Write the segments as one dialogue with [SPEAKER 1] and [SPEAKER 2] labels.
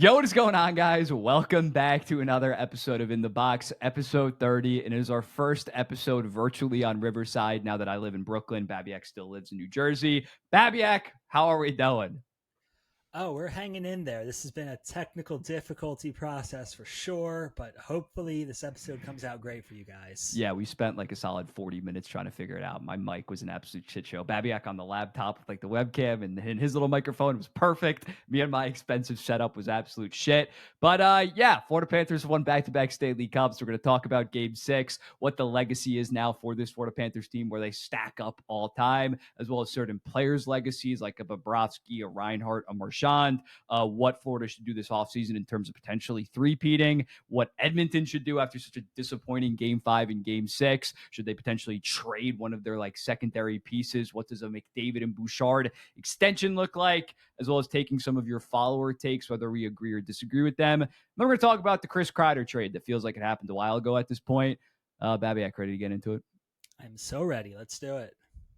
[SPEAKER 1] Yo, what is going on, guys? Welcome back to another episode of In the Box, episode 30. And it is our first episode virtually on Riverside now that I live in Brooklyn. Babiak still lives in New Jersey. Babiak, how are we doing?
[SPEAKER 2] Oh, we're hanging in there. This has been a technical difficulty process for sure, but hopefully this episode comes out great for you guys.
[SPEAKER 1] Yeah, we spent like a solid 40 minutes trying to figure it out. My mic was an absolute shit show. Babiak on the laptop with like the webcam and his little microphone was perfect. Me and my expensive setup was absolute shit. But yeah, Florida Panthers won back-to-back Stanley Cups. We're going to talk about game 6, what the legacy is now for this Florida Panthers team, where they stack up all time, as well as certain players' legacies like a Bobrovsky, a Reinhart, a Marchand, what Florida should do this offseason in terms of potentially three-peating, what Edmonton should do after such a disappointing game 5 and game 6. Should they potentially trade one of their like secondary pieces? What does a McDavid and Bouchard extension look like? As well as taking some of your follower takes, whether we agree or disagree with them. And then we're going to talk about the Chris Kreider trade that feels like it happened a while ago at this point. Babiak, ready to get into it?
[SPEAKER 2] I'm so ready. Let's do it.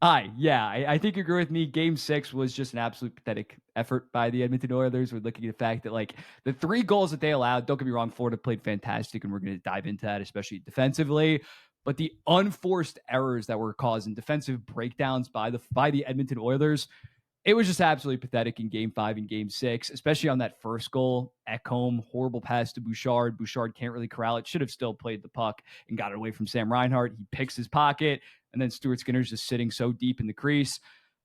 [SPEAKER 1] I think you agree with me. Game 6 was just an absolute pathetic effort by the Edmonton Oilers. We're looking at the fact that, like, the 3 goals that they allowed, don't get me wrong, Florida played fantastic, and we're going to dive into that, especially defensively. But the unforced errors that were causing defensive breakdowns by the Edmonton Oilers, it was just absolutely pathetic in game 5 and game 6, especially on that first goal. Ekholm, horrible pass to Bouchard. Bouchard can't really corral it. Should have still played the puck and got it away from Sam Reinhart. He picks his pocket, and then Stuart Skinner's just sitting so deep in the crease.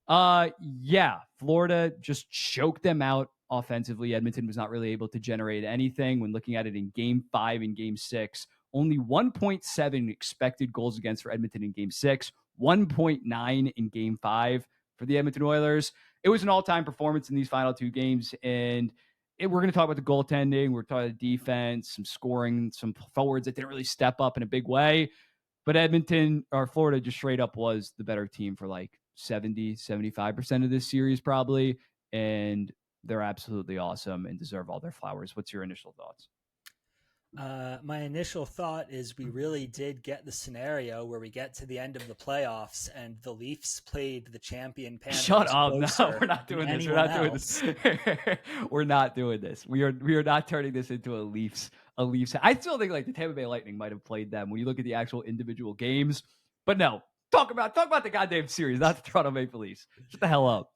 [SPEAKER 1] Yeah, Florida just choked them out offensively. Edmonton was not really able to generate anything when looking at it in game 5 and game 6. Only 1.7 expected goals against for Edmonton in game 6, 1.9 in game 5 for the Edmonton Oilers. It was an all-time performance in these final 2 games, and we're going to talk about the goaltending. We're talking about defense, some scoring, some forwards that didn't really step up in a big way. But Edmonton or Florida just straight up was the better team for like 70-75% of this series probably, and they're absolutely awesome and deserve all their flowers. What's your initial thoughts?
[SPEAKER 2] My initial thought is we really did get the scenario where we get to the end of the playoffs and the Leafs played the champion
[SPEAKER 1] Shut
[SPEAKER 2] Panthers
[SPEAKER 1] up. No,
[SPEAKER 2] closer
[SPEAKER 1] we're not
[SPEAKER 2] than
[SPEAKER 1] doing this. We're
[SPEAKER 2] anyone
[SPEAKER 1] not doing
[SPEAKER 2] else.
[SPEAKER 1] this. We're not doing this. We are not turning this into a Leafs. I still think like the Tampa Bay Lightning might have played them when you look at the actual individual games. But no, talk about the goddamn series, not the Toronto Maple Leafs. Shut the hell up.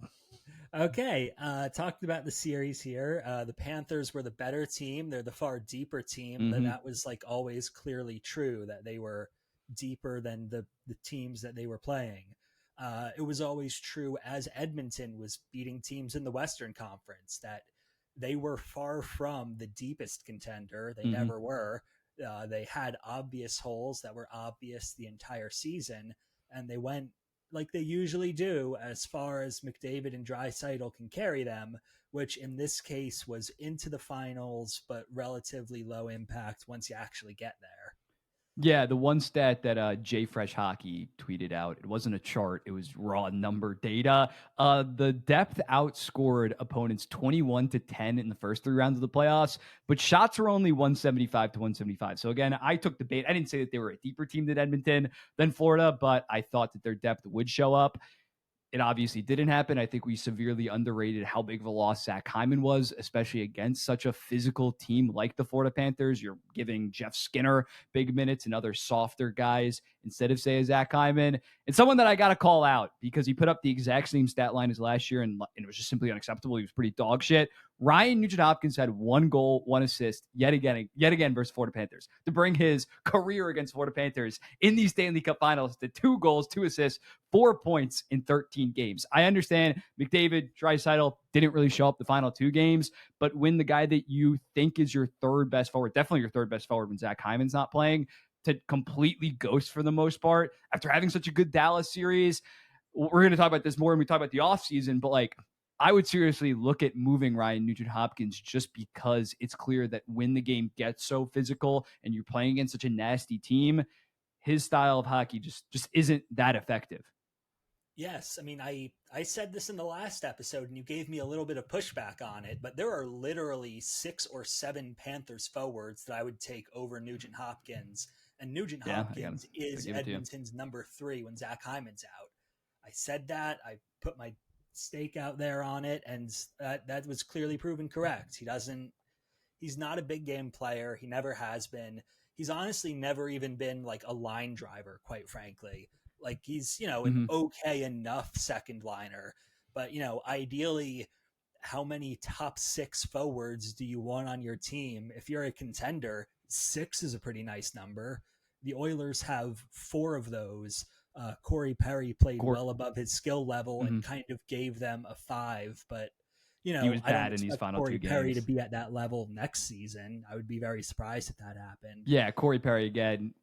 [SPEAKER 2] Okay, talked about the series here. The Panthers were the better team. They're the far deeper team.
[SPEAKER 1] Mm-hmm.
[SPEAKER 2] That was like always clearly true that they were deeper than the teams that they were playing. It was always true as Edmonton was beating teams in the Western Conference that they were far from the deepest contender. They
[SPEAKER 1] Mm-hmm.
[SPEAKER 2] never were. They had obvious holes that were obvious the entire season, and they went like they usually do as far as McDavid and Draisaitl can carry them, which in this case was into the finals, but relatively low impact once you actually get there.
[SPEAKER 1] Yeah, the one stat that Jay Fresh Hockey tweeted out, it wasn't a chart, it was raw number data. The depth outscored opponents 21-10 in the first 3 rounds of the playoffs, but shots were only 175 to 175. So again, I took the bait. I didn't say that they were a deeper team than Edmonton, than Florida, but I thought that their depth would show up. It obviously didn't happen. I think we severely underrated how big of a loss Zach Hyman was, especially against such a physical team like the Florida Panthers. You're giving Jeff Skinner big minutes and other softer guys instead of, say, a Zach Hyman. And someone that I got to call out because he put up the exact same stat line as last year, and it was just simply unacceptable. He was pretty dog shit. Ryan Nugent-Hopkins had 1 goal, 1 assist yet again versus Florida Panthers to bring his career against Florida Panthers in these Stanley Cup Finals to 2 goals, 2 assists, 4 points in 13 games. I understand McDavid, Draisaitl didn't really show up the final 2 games, but when the guy that you think is your third best forward, definitely your third best forward when Zach Hyman's not playing, to completely ghost for the most part after having such a good Dallas series. We're going to talk about this more when we talk about the offseason, but like, I would seriously look at moving Ryan Nugent-Hopkins just because it's clear that when the game gets so physical and you're playing against such a nasty team, his style of hockey just isn't that effective.
[SPEAKER 2] Yes, I mean, I said this in the last episode, and you gave me a little bit of pushback on it, but there are literally 6 or 7 Panthers forwards that I would take over Nugent Hopkins, and Nugent
[SPEAKER 1] Yeah,
[SPEAKER 2] Hopkins
[SPEAKER 1] I
[SPEAKER 2] is
[SPEAKER 1] give it to you.
[SPEAKER 2] Edmonton's number 3 when Zach Hyman's out. I said that. I put my stake out there on it, and that was clearly proven correct. He doesn't. He's not a big game player. He never has been. He's honestly never even been like a line driver, quite frankly. Like he's, an
[SPEAKER 1] Hmm.
[SPEAKER 2] okay enough second liner. But, ideally, how many top six forwards do you want on your team? If you're a contender, six is a pretty nice number. The Oilers have four of those. Corey Perry played
[SPEAKER 1] Cor-
[SPEAKER 2] well above his skill level and
[SPEAKER 1] mhm.
[SPEAKER 2] kind of gave them a five, but
[SPEAKER 1] He was
[SPEAKER 2] I don't
[SPEAKER 1] bad in these
[SPEAKER 2] expect
[SPEAKER 1] final two
[SPEAKER 2] Corey Perry to
[SPEAKER 1] games.
[SPEAKER 2] be at that level next season. I would be very surprised if that happened.
[SPEAKER 1] Yeah, Corey Perry again,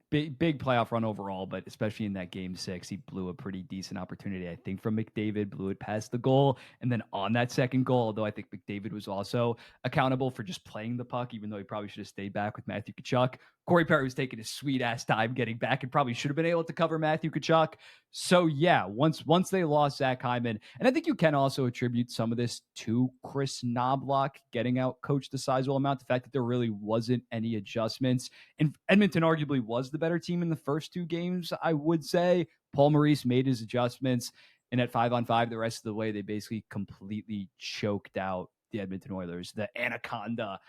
[SPEAKER 1] big playoff run overall, but especially in that game 6, he blew a pretty decent opportunity. I think from McDavid, blew it past the goal, and then on that second goal, although I think McDavid was also accountable for just playing the puck, even though he probably should have stayed back with Matthew Tkachuk. Corey Perry was taking his sweet ass time getting back and probably should have been able to cover Matthew Tkachuk. So yeah, once they lost Zach Hyman, and I think you can also attribute some of this to Chris Knobloch getting out coached a sizable amount. The fact that there really wasn't any adjustments, and Edmonton arguably was the better team in the first two games, I would say. Paul Maurice made his adjustments, and at 5-on-5, the rest of the way, they basically completely choked out the Edmonton Oilers. The anaconda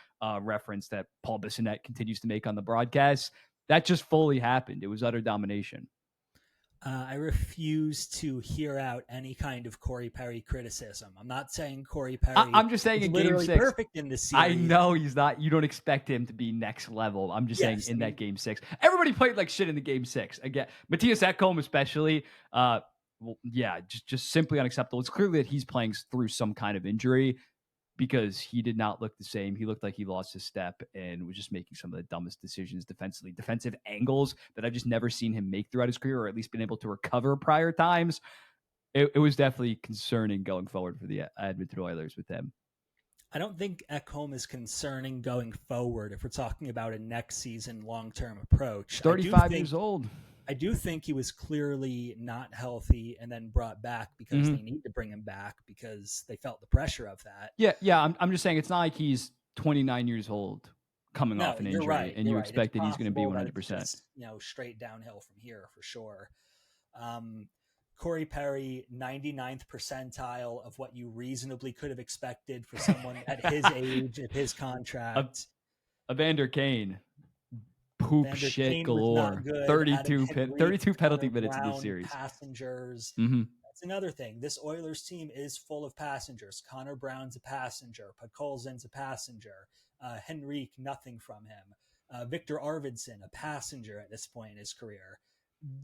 [SPEAKER 1] reference that Paul Bissonnette continues to make on the broadcast, that just fully happened. It was utter domination.
[SPEAKER 2] I refuse to hear out any kind of Corey Perry criticism. I'm not saying Corey Perry
[SPEAKER 1] I'm just saying
[SPEAKER 2] is
[SPEAKER 1] in game
[SPEAKER 2] literally
[SPEAKER 1] 6,
[SPEAKER 2] perfect in this
[SPEAKER 1] I
[SPEAKER 2] series.
[SPEAKER 1] know he's not. You don't expect him to be next level. I'm just saying
[SPEAKER 2] Yes,
[SPEAKER 1] in that game 6, everybody played like shit in the game 6. Again, Matthias Ekholm especially. Well, yeah, just simply unacceptable. It's clearly that he's playing through some kind of injury because he did not look the same. He looked like he lost his step and was just making some of the dumbest decisions defensively, defensive angles that I've just never seen him make throughout his career, or at least been able to recover prior times. It was definitely concerning going forward for the Edmonton Oilers with him.
[SPEAKER 2] I don't think Ekholm is concerning going forward if we're talking about a next season long-term approach.
[SPEAKER 1] He's 35 years old.
[SPEAKER 2] I do think he was clearly not healthy and then brought back because they need to bring him back because they felt the pressure of that.
[SPEAKER 1] Yeah. I'm just saying it's not like he's 29 years old coming
[SPEAKER 2] No,
[SPEAKER 1] off an
[SPEAKER 2] you're
[SPEAKER 1] injury
[SPEAKER 2] right.
[SPEAKER 1] and
[SPEAKER 2] You're
[SPEAKER 1] you
[SPEAKER 2] right. It's
[SPEAKER 1] expect that he's going to be
[SPEAKER 2] possible that it's
[SPEAKER 1] 100%.
[SPEAKER 2] just, straight downhill from here for sure. Corey Perry, 99th percentile of what you reasonably could have expected for someone at his age, at his contract.
[SPEAKER 1] Evander Kane, poop
[SPEAKER 2] Vander
[SPEAKER 1] shit
[SPEAKER 2] Kane was not
[SPEAKER 1] galore.
[SPEAKER 2] good. Adam
[SPEAKER 1] 32,
[SPEAKER 2] Henrique,
[SPEAKER 1] 32 penalty
[SPEAKER 2] Connor
[SPEAKER 1] minutes in this
[SPEAKER 2] Brown,
[SPEAKER 1] series.
[SPEAKER 2] passengers.
[SPEAKER 1] Mm-hmm.
[SPEAKER 2] That's another thing. This Oilers team is full of passengers. Connor Brown's a passenger. Podkolzin's a passenger. Henrique, nothing from him. Victor Arvidsson, a passenger at this point in his career.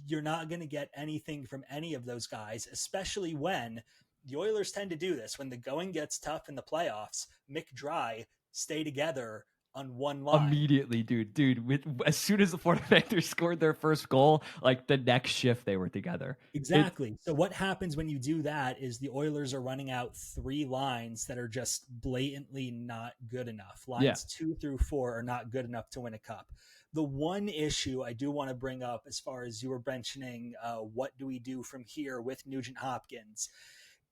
[SPEAKER 2] You're not going to get anything from any of those guys, especially when the Oilers tend to do this. When the going gets tough in the playoffs, Mick Dry stay together on one line.
[SPEAKER 1] Immediately, dude. As soon as the Florida Panthers scored their first goal, like the next shift they were together.
[SPEAKER 2] Exactly. So what happens when you do that is the Oilers are running out three lines that are just blatantly not good enough. Lines 2 through 4 are not good enough to win a cup. The one issue I do want to bring up, as far as you were mentioning, what do we do from here with Nugent Hopkins?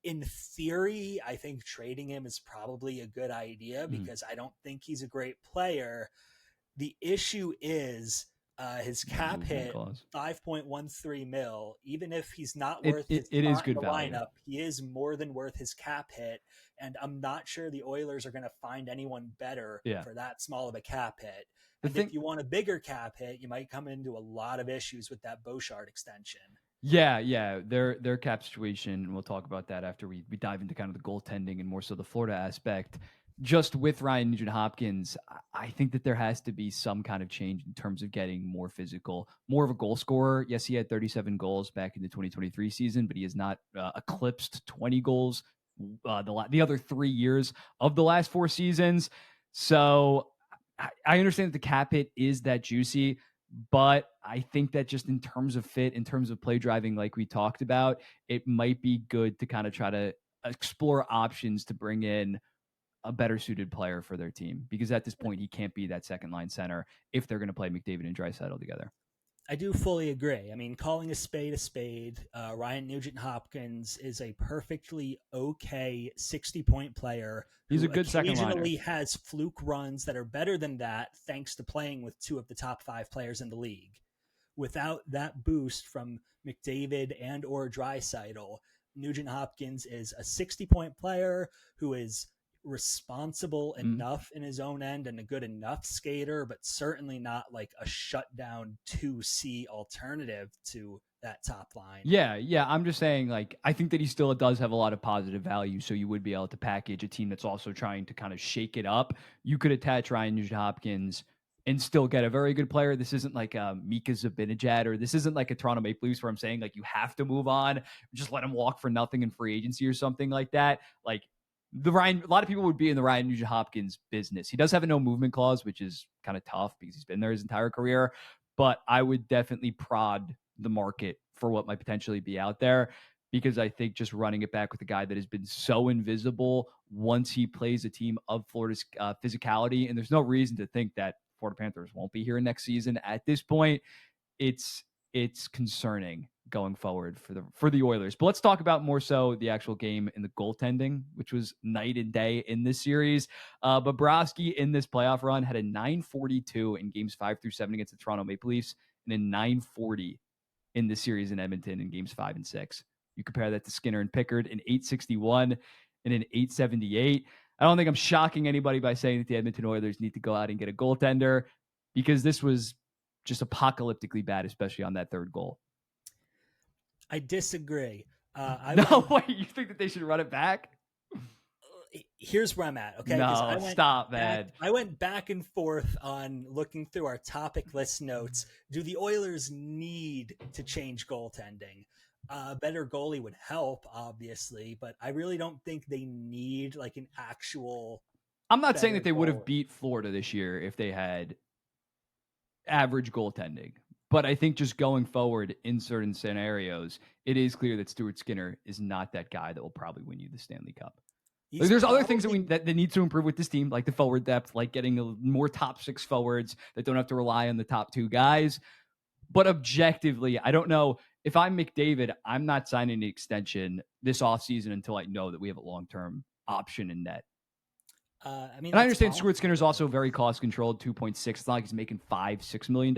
[SPEAKER 2] In theory, I think trading him is probably a good idea because I don't think he's a great player. The issue is his cap hit, 5.13 mil. Even if he's not worth his
[SPEAKER 1] it
[SPEAKER 2] spot
[SPEAKER 1] is good
[SPEAKER 2] in the
[SPEAKER 1] value.
[SPEAKER 2] lineup, he is more than worth his cap hit. And I'm not sure the Oilers are going to find anyone better for that small of a cap hit. And if you want a bigger cap hit, you might come into a lot of issues with that Bouchard extension.
[SPEAKER 1] Yeah. Their cap situation, and we'll talk about that after we dive into kind of the goaltending and more so the Florida aspect. Just with Ryan Nugent Hopkins, I think that there has to be some kind of change in terms of getting more physical, more of a goal scorer. Yes, he had 37 goals back in the 2023 season, but he has not eclipsed 20 goals the other 3 years of the last 4 seasons. So I understand that the cap hit is that juicy, but I think that just in terms of fit, in terms of play driving, like we talked about, it might be good to kind of try to explore options to bring in a better suited player for their team, because at this point he can't be that second line center if they're going to play McDavid and Draisaitl together.
[SPEAKER 2] I do fully agree. I mean, calling a spade, Ryan Nugent Hopkins is a perfectly okay 60-point player.
[SPEAKER 1] He's a good second liner.
[SPEAKER 2] Occasionally has fluke runs that are better than that, thanks to playing with 2 of the top 5 players in the league. Without that boost from McDavid and or Draisaitl, Nugent Hopkins is a 60-point player who is responsible enough in his own end and a good enough skater, but certainly not like a shutdown 2C alternative to that top line.
[SPEAKER 1] Yeah. I'm just saying, like, I think that he still does have a lot of positive value. So you would be able to package a team that's also trying to kind of shake it up. You could attach Ryan Nugent-Hopkins and still get a very good player. This isn't like Mika Zibanejad, or this isn't like a Toronto Maple Leafs where I'm saying like you have to move on, just let him walk for nothing in free agency or something like that. Like a lot of people would be in the Ryan Nugent-Hopkins business. He does have a no movement clause, which is kind of tough because he's been there his entire career. But I would definitely prod the market for what might potentially be out there, because I think just running it back with a guy that has been so invisible once he plays a team of Florida's physicality, and there's no reason to think that Florida Panthers won't be here next season. At this point, it's concerning going forward for the Oilers. But let's talk about more so the actual game and the goaltending, which was night and day in this series. Bobrovsky in this playoff run had a 942 in games 5 through 7 against the Toronto Maple Leafs, and a 940 in this series in Edmonton in games 5 and 6. You compare that to Skinner and Pickard, an 861 and an 878. I don't think I'm shocking anybody by saying that the Edmonton Oilers need to go out and get a goaltender, because this was just apocalyptically bad, especially on that third goal.
[SPEAKER 2] I disagree.
[SPEAKER 1] Wait, you think that they should run it back?
[SPEAKER 2] Here's where I'm at. Okay.
[SPEAKER 1] No, stop, man.
[SPEAKER 2] I went back and forth on looking through our topic list notes. Do the Oilers need to change goaltending? A better goalie would help, obviously, but I really don't think they need like an actual.
[SPEAKER 1] I'm not saying that they would have beat Florida this year if they had average goaltending, but I think just going forward in certain scenarios, it is clear that Stuart Skinner is not that guy that will probably win you the Stanley Cup. Like, there's other things that need to improve with this team, like the forward depth, like getting more top 6 forwards that don't have to rely on the top 2 guys. But objectively, I don't know. If I'm McDavid, I'm not signing an extension this offseason until I know that we have a long-term option in net. I understand Stuart Skinner is also very cost-controlled, 2.6. It's not like he's making $5-6 million.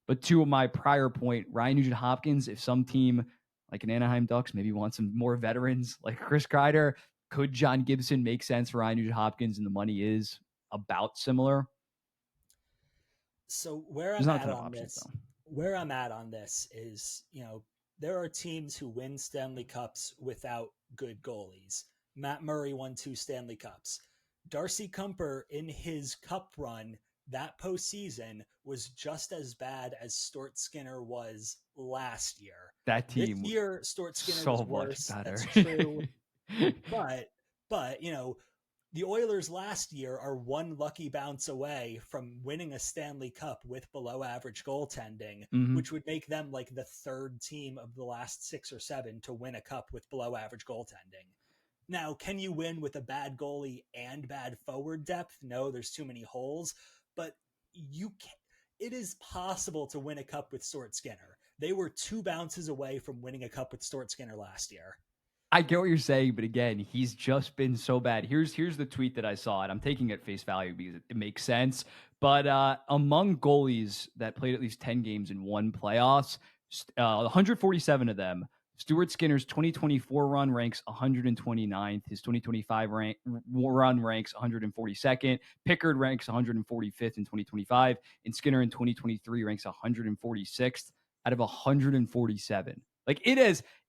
[SPEAKER 1] But to my prior point, Ryan Nugent-Hopkins, if some team like an Anaheim Ducks maybe wants some more veterans like Chris Kreider, could John Gibson make sense for Ryan Nugent-Hopkins? And the money is about similar.
[SPEAKER 2] So where I'm at on this is, there are teams who win Stanley Cups without good goalies. Matt Murray won 2 Stanley Cups. Darcy Kuemper in his cup run that postseason was just as bad as Stuart Skinner was last year.
[SPEAKER 1] That team
[SPEAKER 2] this year, Stuart Skinner
[SPEAKER 1] so
[SPEAKER 2] was worse.
[SPEAKER 1] Much better.
[SPEAKER 2] That's true. but the Oilers last year are one lucky bounce away from winning a Stanley Cup with below average goaltending, which would make them like the 3rd team of the last 6 or 7 to win a cup with below average goaltending. Now, can you win with a bad goalie and bad forward depth? No, there's too many holes, but you can. It is possible to win a cup with Stuart Skinner. They were 2 bounces away from winning a cup with Stuart Skinner last year.
[SPEAKER 1] I get what you're saying, but again, he's just been so bad. Here's the tweet that I saw, and I'm taking it at face value because it makes sense. But among goalies that played at least 10 games and won playoffs, 147 of them, Stuart Skinner's 2024 run ranks 129th. His 2025 run ranks 142nd. Pickard ranks 145th in 2025. And Skinner in 2023 ranks 146th out of 147. Like,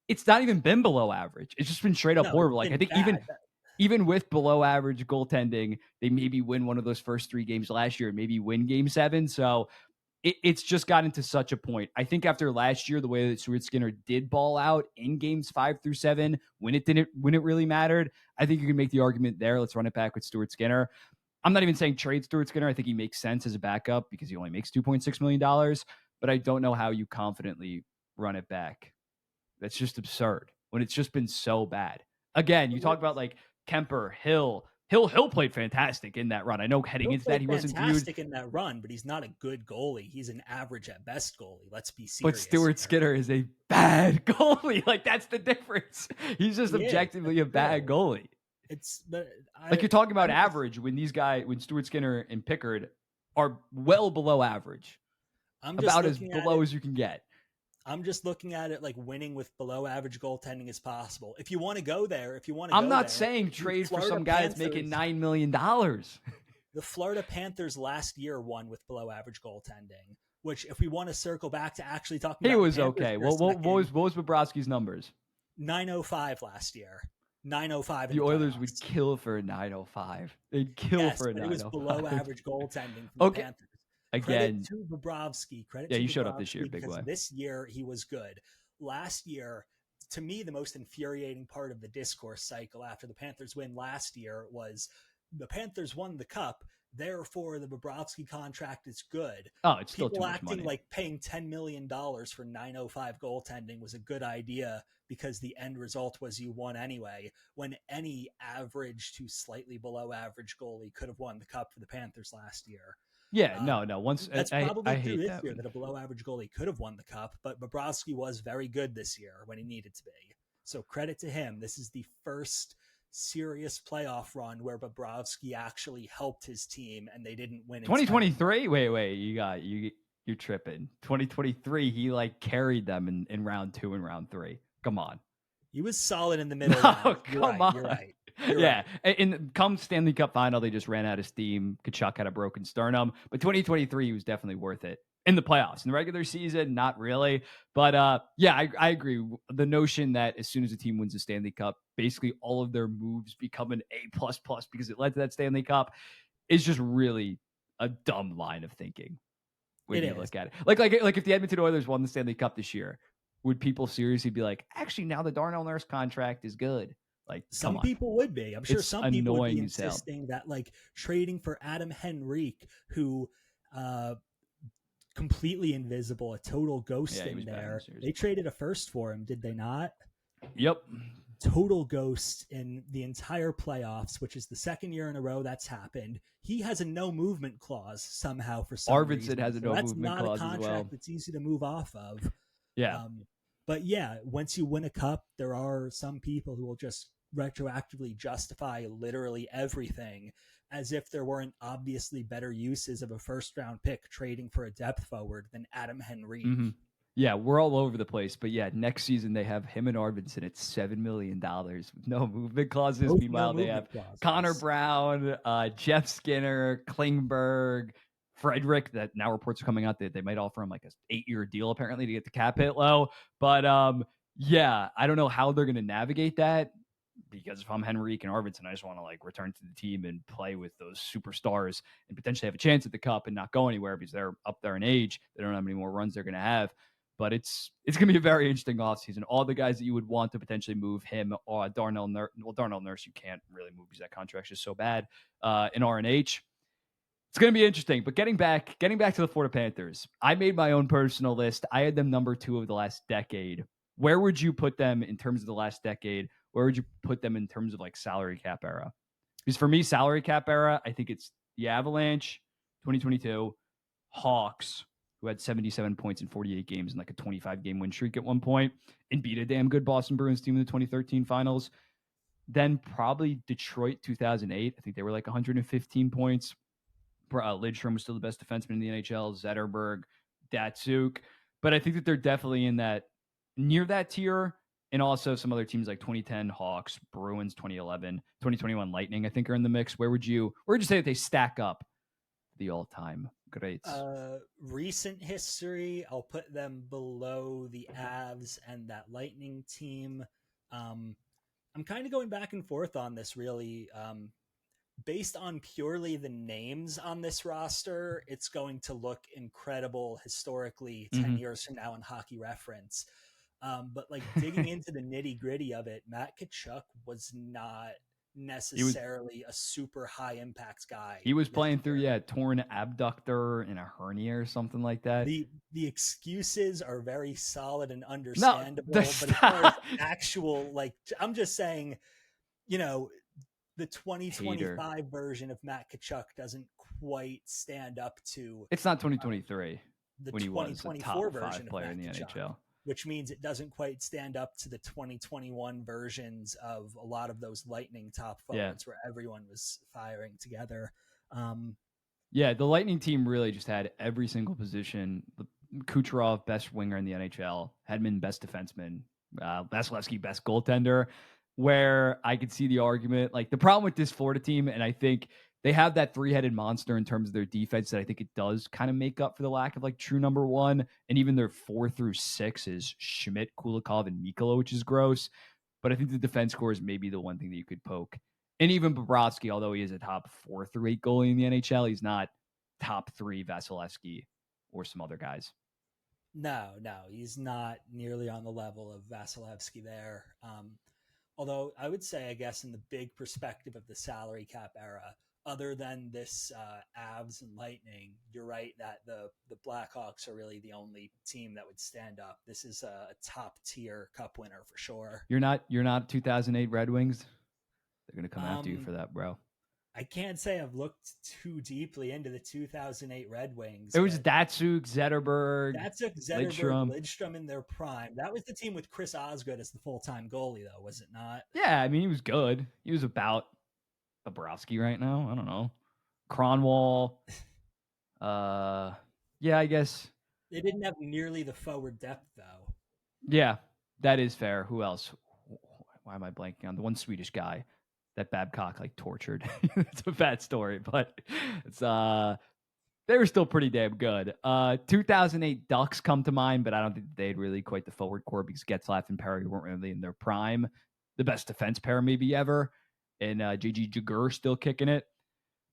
[SPEAKER 1] it's not even been below average. It's just been straight up horrible. Like, I think even with below average goaltending, they maybe win one of those first 3 games last year and maybe win game 7. So it's just gotten to such a point. I think after last year, the way that Stuart Skinner did ball out in games 5 through 7, when it really mattered, I think you can make the argument there. Let's run it back with Stuart Skinner. I'm not even saying trade Stuart Skinner. I think he makes sense as a backup because he only makes $2.6 million, but I don't know how you confidently run it back. That's just absurd when it's just been so bad. Again, you talk about like Kuemper, Hill played fantastic in that run. I know heading into that he wasn't
[SPEAKER 2] fantastic in that run, but he's not a good goalie. He's an average at best goalie. Let's be serious.
[SPEAKER 1] But Stuart Skinner is a bad goalie. Like, that's the difference. He's just objectively a bad goalie. You're talking about average when Stuart Skinner and Pickard are well below average. About as below as you can get.
[SPEAKER 2] I'm just looking at it like winning with below average goaltending is possible. If you want to go there,
[SPEAKER 1] I'm not saying trade for some guy that's making $9 million.
[SPEAKER 2] The Florida Panthers last year won with below average goaltending, which if we want to circle back to actually talking
[SPEAKER 1] He
[SPEAKER 2] about the
[SPEAKER 1] was
[SPEAKER 2] Panthers
[SPEAKER 1] okay.
[SPEAKER 2] for a
[SPEAKER 1] Well, what
[SPEAKER 2] second,
[SPEAKER 1] was Bobrovsky's numbers?
[SPEAKER 2] 905 last year. 905 in
[SPEAKER 1] The
[SPEAKER 2] the
[SPEAKER 1] Oilers would
[SPEAKER 2] playoffs.
[SPEAKER 1] kill for a 905. They'd kill
[SPEAKER 2] Yes,
[SPEAKER 1] for a
[SPEAKER 2] but it was below
[SPEAKER 1] 905.
[SPEAKER 2] average goaltending from the
[SPEAKER 1] Okay.
[SPEAKER 2] Panthers. Credit
[SPEAKER 1] Again,
[SPEAKER 2] to Bobrovsky. Credit
[SPEAKER 1] yeah,
[SPEAKER 2] to
[SPEAKER 1] you showed up this year,
[SPEAKER 2] Bobrovsky
[SPEAKER 1] big
[SPEAKER 2] because
[SPEAKER 1] way.
[SPEAKER 2] this year he was good. Last year, to me, the most infuriating part of the discourse cycle after the Panthers win last year was the Panthers won the cup, therefore the Bobrovsky contract is good.
[SPEAKER 1] Oh, it's still
[SPEAKER 2] People
[SPEAKER 1] too much
[SPEAKER 2] acting
[SPEAKER 1] money.
[SPEAKER 2] like paying $10 million for 905 goaltending was a good idea because the end result was you won anyway, when any average to slightly below average goalie could have won the cup for the Panthers last year.
[SPEAKER 1] Yeah, no. Once
[SPEAKER 2] That's
[SPEAKER 1] I
[SPEAKER 2] probably true
[SPEAKER 1] hate
[SPEAKER 2] this
[SPEAKER 1] that
[SPEAKER 2] year
[SPEAKER 1] one.
[SPEAKER 2] that a below average goalie could have won the cup, but Bobrovsky was very good this year when he needed to be. So credit to him. This is the first serious playoff run where Bobrovsky actually helped his team and they didn't win.
[SPEAKER 1] 2023? Wait, you're tripping. 2023, he like carried them in round 2 and round 3. Come on.
[SPEAKER 2] He was solid in the middle
[SPEAKER 1] No,
[SPEAKER 2] round.
[SPEAKER 1] come on.
[SPEAKER 2] You're right.
[SPEAKER 1] Yeah. In come Stanley Cup final, they just ran out of steam. Kachuk had a broken sternum, but 2023 he was definitely worth it. In the playoffs, in the regular season, not really. But yeah, I agree. The notion that as soon as a team wins the Stanley Cup, basically all of their moves become an A because it led to that Stanley Cup is just really a dumb line of thinking when
[SPEAKER 2] It
[SPEAKER 1] you
[SPEAKER 2] is.
[SPEAKER 1] look at it. Like if the Edmonton Oilers won the Stanley Cup this year, would people seriously be like, actually, now the Darnell Nurse contract is good? Like,
[SPEAKER 2] some people would be. I'm sure
[SPEAKER 1] it's
[SPEAKER 2] some people would be
[SPEAKER 1] annoying as hell.
[SPEAKER 2] insisting that like trading for Adam Henrique, who completely invisible, a total ghost in there. They traded a first for him, did they not?
[SPEAKER 1] Yep.
[SPEAKER 2] Total ghost in the entire playoffs, which is the second year in a row that's happened. He has a no movement clause somehow for some reason.
[SPEAKER 1] Arvidsson has a no movement clause
[SPEAKER 2] as well. That's not a contract that's easy to move off of.
[SPEAKER 1] Yeah.
[SPEAKER 2] But yeah, once you win a cup, there are some people who will just retroactively justify literally everything as if there weren't obviously better uses of a first round pick trading for a depth forward than Adam Henrique.
[SPEAKER 1] Mm-hmm. Yeah, we're all over the place. But yeah, next season they have him and Arvidsson at $7 million with no movement clauses. Meanwhile, they have Connor Brown, Jeff Skinner, Klingberg, Frederick, that now reports are coming out that they might offer him like an 8-year deal apparently to get the cap hit low. But yeah, I don't know how they're going to navigate that, because if I'm Henrique and Arvidsson, I just want to like return to the team and play with those superstars and potentially have a chance at the cup and not go anywhere because they're up there in age. They don't have any more runs they're going to have. But it's going to be a very interesting offseason. All the guys that you would want to potentially move him, or Darnell Nurse. Well, Darnell Nurse, you can't really move because that contract's just so bad in RNH. It's going to be interesting. But getting back to the Florida Panthers, I made my own personal list. I had them number 2 of the last decade. Where would you put them in terms of the last decade? Where would you put them in terms of like salary cap era? Because for me, salary cap era, I think it's the Avalanche, 2022, Hawks, who had 77 points in 48 games and like a 25-game win streak at one point, and beat a damn good Boston Bruins team in the 2013 finals. Then probably Detroit 2008. I think they were like 115 points. Lidstrom was still the best defenseman in the NHL. Zetterberg, Datsuk. But I think that they're definitely in that, near that tier. And also some other teams like 2010 Hawks, Bruins, 2011, 2021 Lightning, I think are in the mix. Where would you say that they stack up the all-time greats?
[SPEAKER 2] Recent history, I'll put them below the Avs and that Lightning team. I'm kind of going back and forth on this, really. Based on purely the names on this roster, it's going to look incredible historically 10 years from now in Hockey Reference. But like digging into the nitty gritty of it, Matt Tkachuk was not necessarily a super high impact guy.
[SPEAKER 1] He was playing through torn abductor and a hernia or something like that.
[SPEAKER 2] The excuses are very solid and understandable, but as far as actual, like, I'm just saying, you know, the 2025 version of Matt Tkachuk doesn't quite stand up to.
[SPEAKER 1] It's not 2023
[SPEAKER 2] the
[SPEAKER 1] when he was a top 5 player in the NHL.
[SPEAKER 2] Which means it doesn't quite stand up to the 2021 versions of a lot of those Lightning top forwards where everyone was firing together.
[SPEAKER 1] The Lightning team really just had every single position. Kucherov, best winger in the NHL. Hedman, best defenseman. Vasilevsky, best goaltender. Where I could see the argument, like the problem with this Florida team, and I think they have that three-headed monster in terms of their defense that I think it does kind of make up for the lack of like true number one. And even their 4 through 6 is Schmidt, Kulikov, and Mikula, which is gross. But I think the defense score is maybe the one thing that you could poke. And even Bobrovsky, although he is a top 4 through 8 goalie in the NHL, he's not top 3 Vasilevsky or some other guys.
[SPEAKER 2] No, he's not nearly on the level of Vasilevsky there. Although I would say, I guess, in the big perspective of the salary cap era, other than this Avs and Lightning, you're right that the Blackhawks are really the only team that would stand up. This is a top tier cup winner for sure.
[SPEAKER 1] You're not 2008 Red Wings. They're gonna come after you for that, bro.
[SPEAKER 2] I can't say I've looked too deeply into the 2008 Red Wings.
[SPEAKER 1] It was Datsuk, Zetterberg,
[SPEAKER 2] Lidstrom in their prime. That was the team with Chris Osgood as the full-time goalie, though, was it not?
[SPEAKER 1] Yeah, I mean, he was good. He was about Bobrovsky right now. I don't know. Cronwall. Yeah, I guess.
[SPEAKER 2] They didn't have nearly the forward depth, though.
[SPEAKER 1] Yeah, that is fair. Who else? Why am I blanking on the one Swedish guy that Babcock like tortured? It's a bad story, but it's they were still pretty damn good. 2008 Ducks come to mind, but I don't think they had really quite the forward core because Getzlaf and Perry weren't really in their prime. The best defense pair maybe ever, and JG Jagur still kicking it.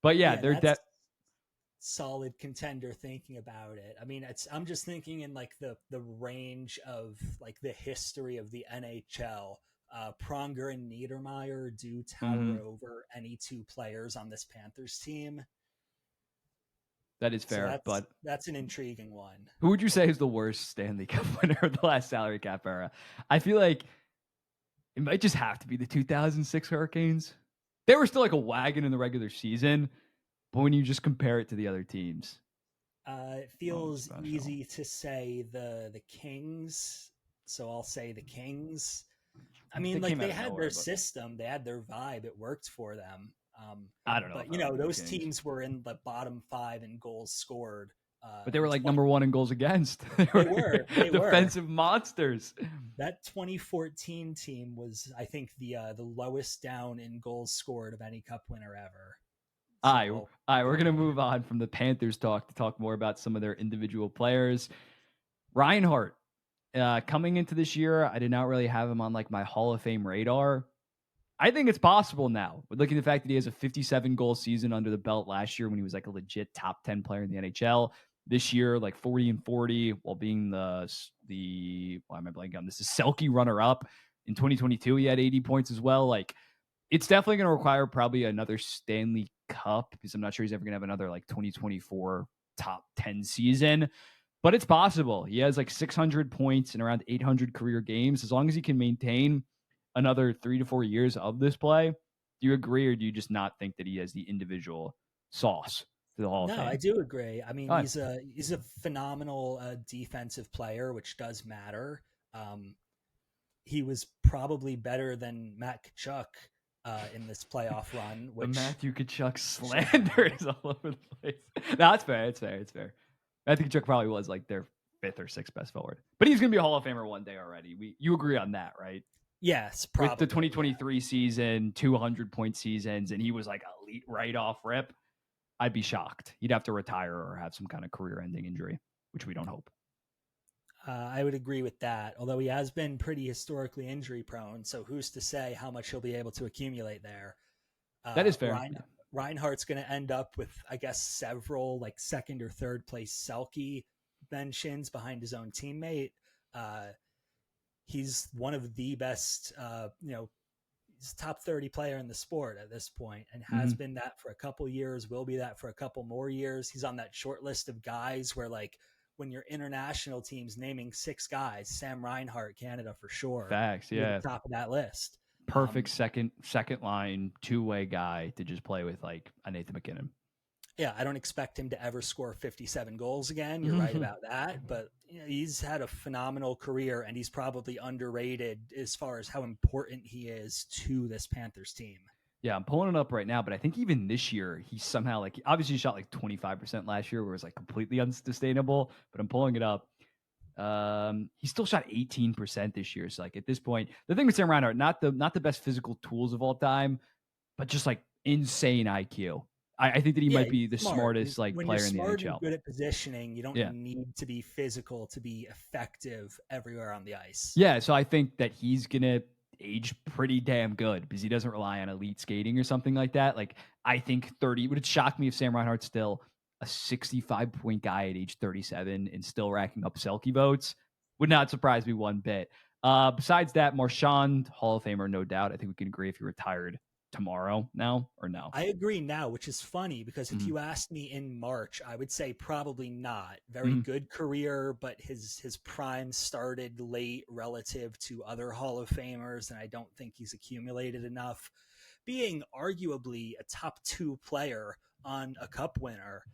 [SPEAKER 1] But yeah they're
[SPEAKER 2] solid contender thinking about it. I mean, I'm just thinking in like the range of like the history of the NHL. Pronger and Niedermeyer do tower over any two players on this Panthers team.
[SPEAKER 1] That is fair, but
[SPEAKER 2] that's an intriguing one.
[SPEAKER 1] Who would you say is the worst Stanley Cup winner of the last salary cap era? I feel like it might just have to be the 2006 Hurricanes. They were still like a wagon in the regular season, but when you just compare it to the other teams,
[SPEAKER 2] it feels easy to say the Kings. So I'll say the Kings. I mean, they had their system, they had their vibe, it worked for them.
[SPEAKER 1] I don't know.
[SPEAKER 2] But, those teams were in the bottom 5 in goals scored.
[SPEAKER 1] But they were like number 1 in goals against. They were defensive monsters.
[SPEAKER 2] That 2014 team was, I think, the lowest down in goals scored of any cup winner ever.
[SPEAKER 1] All right, we're going to move on from the Panthers talk to talk more about some of their individual players. Reinhart. Coming into this year, I did not really have him on like my Hall of Fame radar. I think it's possible now. With looking at the fact that he has a 57 goal season under the belt last year when he was like a legit top 10 player in the NHL. This year, like 40 and 40, while being the why am I blanking on this? The Selke runner up in 2022, he had 80 points as well. Like, it's definitely going to require probably another Stanley Cup because I'm not sure he's ever going to have another like 2024 top 10 season. But it's possible. He has like 600 points in around 800 career games. As long as he can maintain another 3 to 4 years of this play, do you agree, or do you just not think that he has the individual sauce for the Hall of Fame?
[SPEAKER 2] No, I do agree. I mean, he's a phenomenal defensive player, which does matter. He was probably better than Matt Tkachuk in this playoff run.
[SPEAKER 1] Which the Matthew Tkachuk slander is all over the place. No, it's fair. It's fair. I think Tkachuk probably was like their 5th or 6th best forward, but he's going to be a Hall of Famer one day already. You agree on that, right?
[SPEAKER 2] Yes, probably.
[SPEAKER 1] With the 2023 season, 200-point seasons, and he was like elite right off rip, I'd be shocked. He'd have to retire or have some kind of career-ending injury, which we don't hope.
[SPEAKER 2] I would agree with that, although he has been pretty historically injury-prone, so who's to say how much he'll be able to accumulate there?
[SPEAKER 1] That is fair.
[SPEAKER 2] Reinhart's going to end up with, I guess, several like 2nd or 3rd place Selke mentions behind his own teammate. He's one of the best, he's top 30 player in the sport at this point and has been that for a couple years, will be that for a couple more years. He's on that short list of guys where like when your international team's naming 6 guys, Sam Reinhart, Canada for sure.
[SPEAKER 1] Facts, yeah.
[SPEAKER 2] At the top of that list.
[SPEAKER 1] Perfect second line, 2-way guy to just play with like a Nathan McKinnon.
[SPEAKER 2] Yeah, I don't expect him to ever score 57 goals again. You're right about that. But he's had a phenomenal career, and he's probably underrated as far as how important he is to this Panthers team.
[SPEAKER 1] Yeah, I'm pulling it up right now, but I think even this year, he somehow, like, obviously shot like 25% last year, where it was like completely unsustainable. But I'm pulling it up. He still shot 18% this year. So like at this point, the thing with Sam Reinhart, not the best physical tools of all time, but just like insane IQ. I think that he
[SPEAKER 2] Yeah,
[SPEAKER 1] might be
[SPEAKER 2] he's
[SPEAKER 1] the
[SPEAKER 2] smart.
[SPEAKER 1] smartest like
[SPEAKER 2] When you're
[SPEAKER 1] player in the
[SPEAKER 2] smart and
[SPEAKER 1] NHL.
[SPEAKER 2] good at positioning, you don't
[SPEAKER 1] Yeah.
[SPEAKER 2] need to be physical to be effective everywhere on the ice.
[SPEAKER 1] Yeah. So I think that he's gonna age pretty damn good because he doesn't rely on elite skating or something like that. Like I think 30 would it shock me if Sam Reinhart's still a 65-point guy at age 37 and still racking up Selke votes. Would not surprise me one bit. Besides that, Marchand, Hall of Famer, no doubt. I think we can agree if he retired tomorrow now or no.
[SPEAKER 2] I agree now, which is funny because if
[SPEAKER 1] Mhm.
[SPEAKER 2] you asked me in March, I would say probably not. Very
[SPEAKER 1] Mhm.
[SPEAKER 2] good career, but his prime started late relative to other Hall of Famers, and I don't think he's accumulated enough. Being arguably a top two player on a cup winner,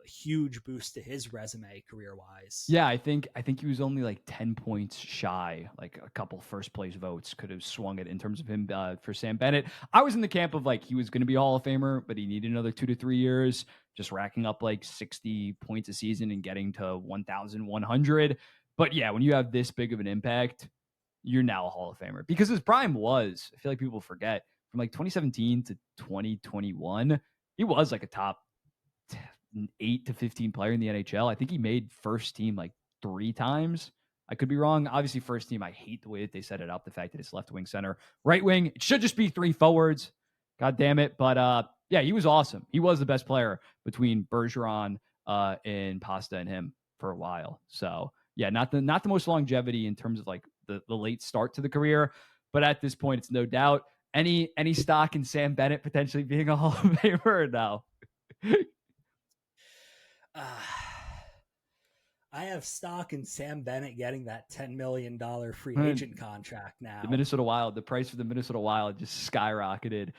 [SPEAKER 2] huge boost to his resume career wise.
[SPEAKER 1] Yeah, I think he was only like 10 points shy. Like a couple first place votes could have swung it in terms of him for Sam Bennett. I was in the camp of like he was going to be a Hall of Famer, but he needed another 2 to 3 years, just racking up like 60 points a season and getting to 1,100. But yeah, when you have this big of an impact, you're now a Hall of Famer because his prime was, I feel like people forget, from like 2017 to 2021, he was like a top 8 to 15 player in the NHL. I think he made first team like 3 times. I could be wrong. Obviously, first team, I hate the way that they set it up. The fact that it's left wing, center, right wing. It should just be 3 forwards. God damn it. But yeah, he was awesome. He was the best player between Bergeron and Pasta and him for a while. So yeah, not the most longevity in terms of like the late start to the career. But at this point, it's no doubt. Any stock in Sam Bennett potentially being a Hall of Famer or no?
[SPEAKER 2] Uh, I have stock in Sam Bennett getting that $10 million free agent contract
[SPEAKER 1] The
[SPEAKER 2] now.
[SPEAKER 1] Minnesota Wild, the price for the Minnesota Wild just skyrocketed.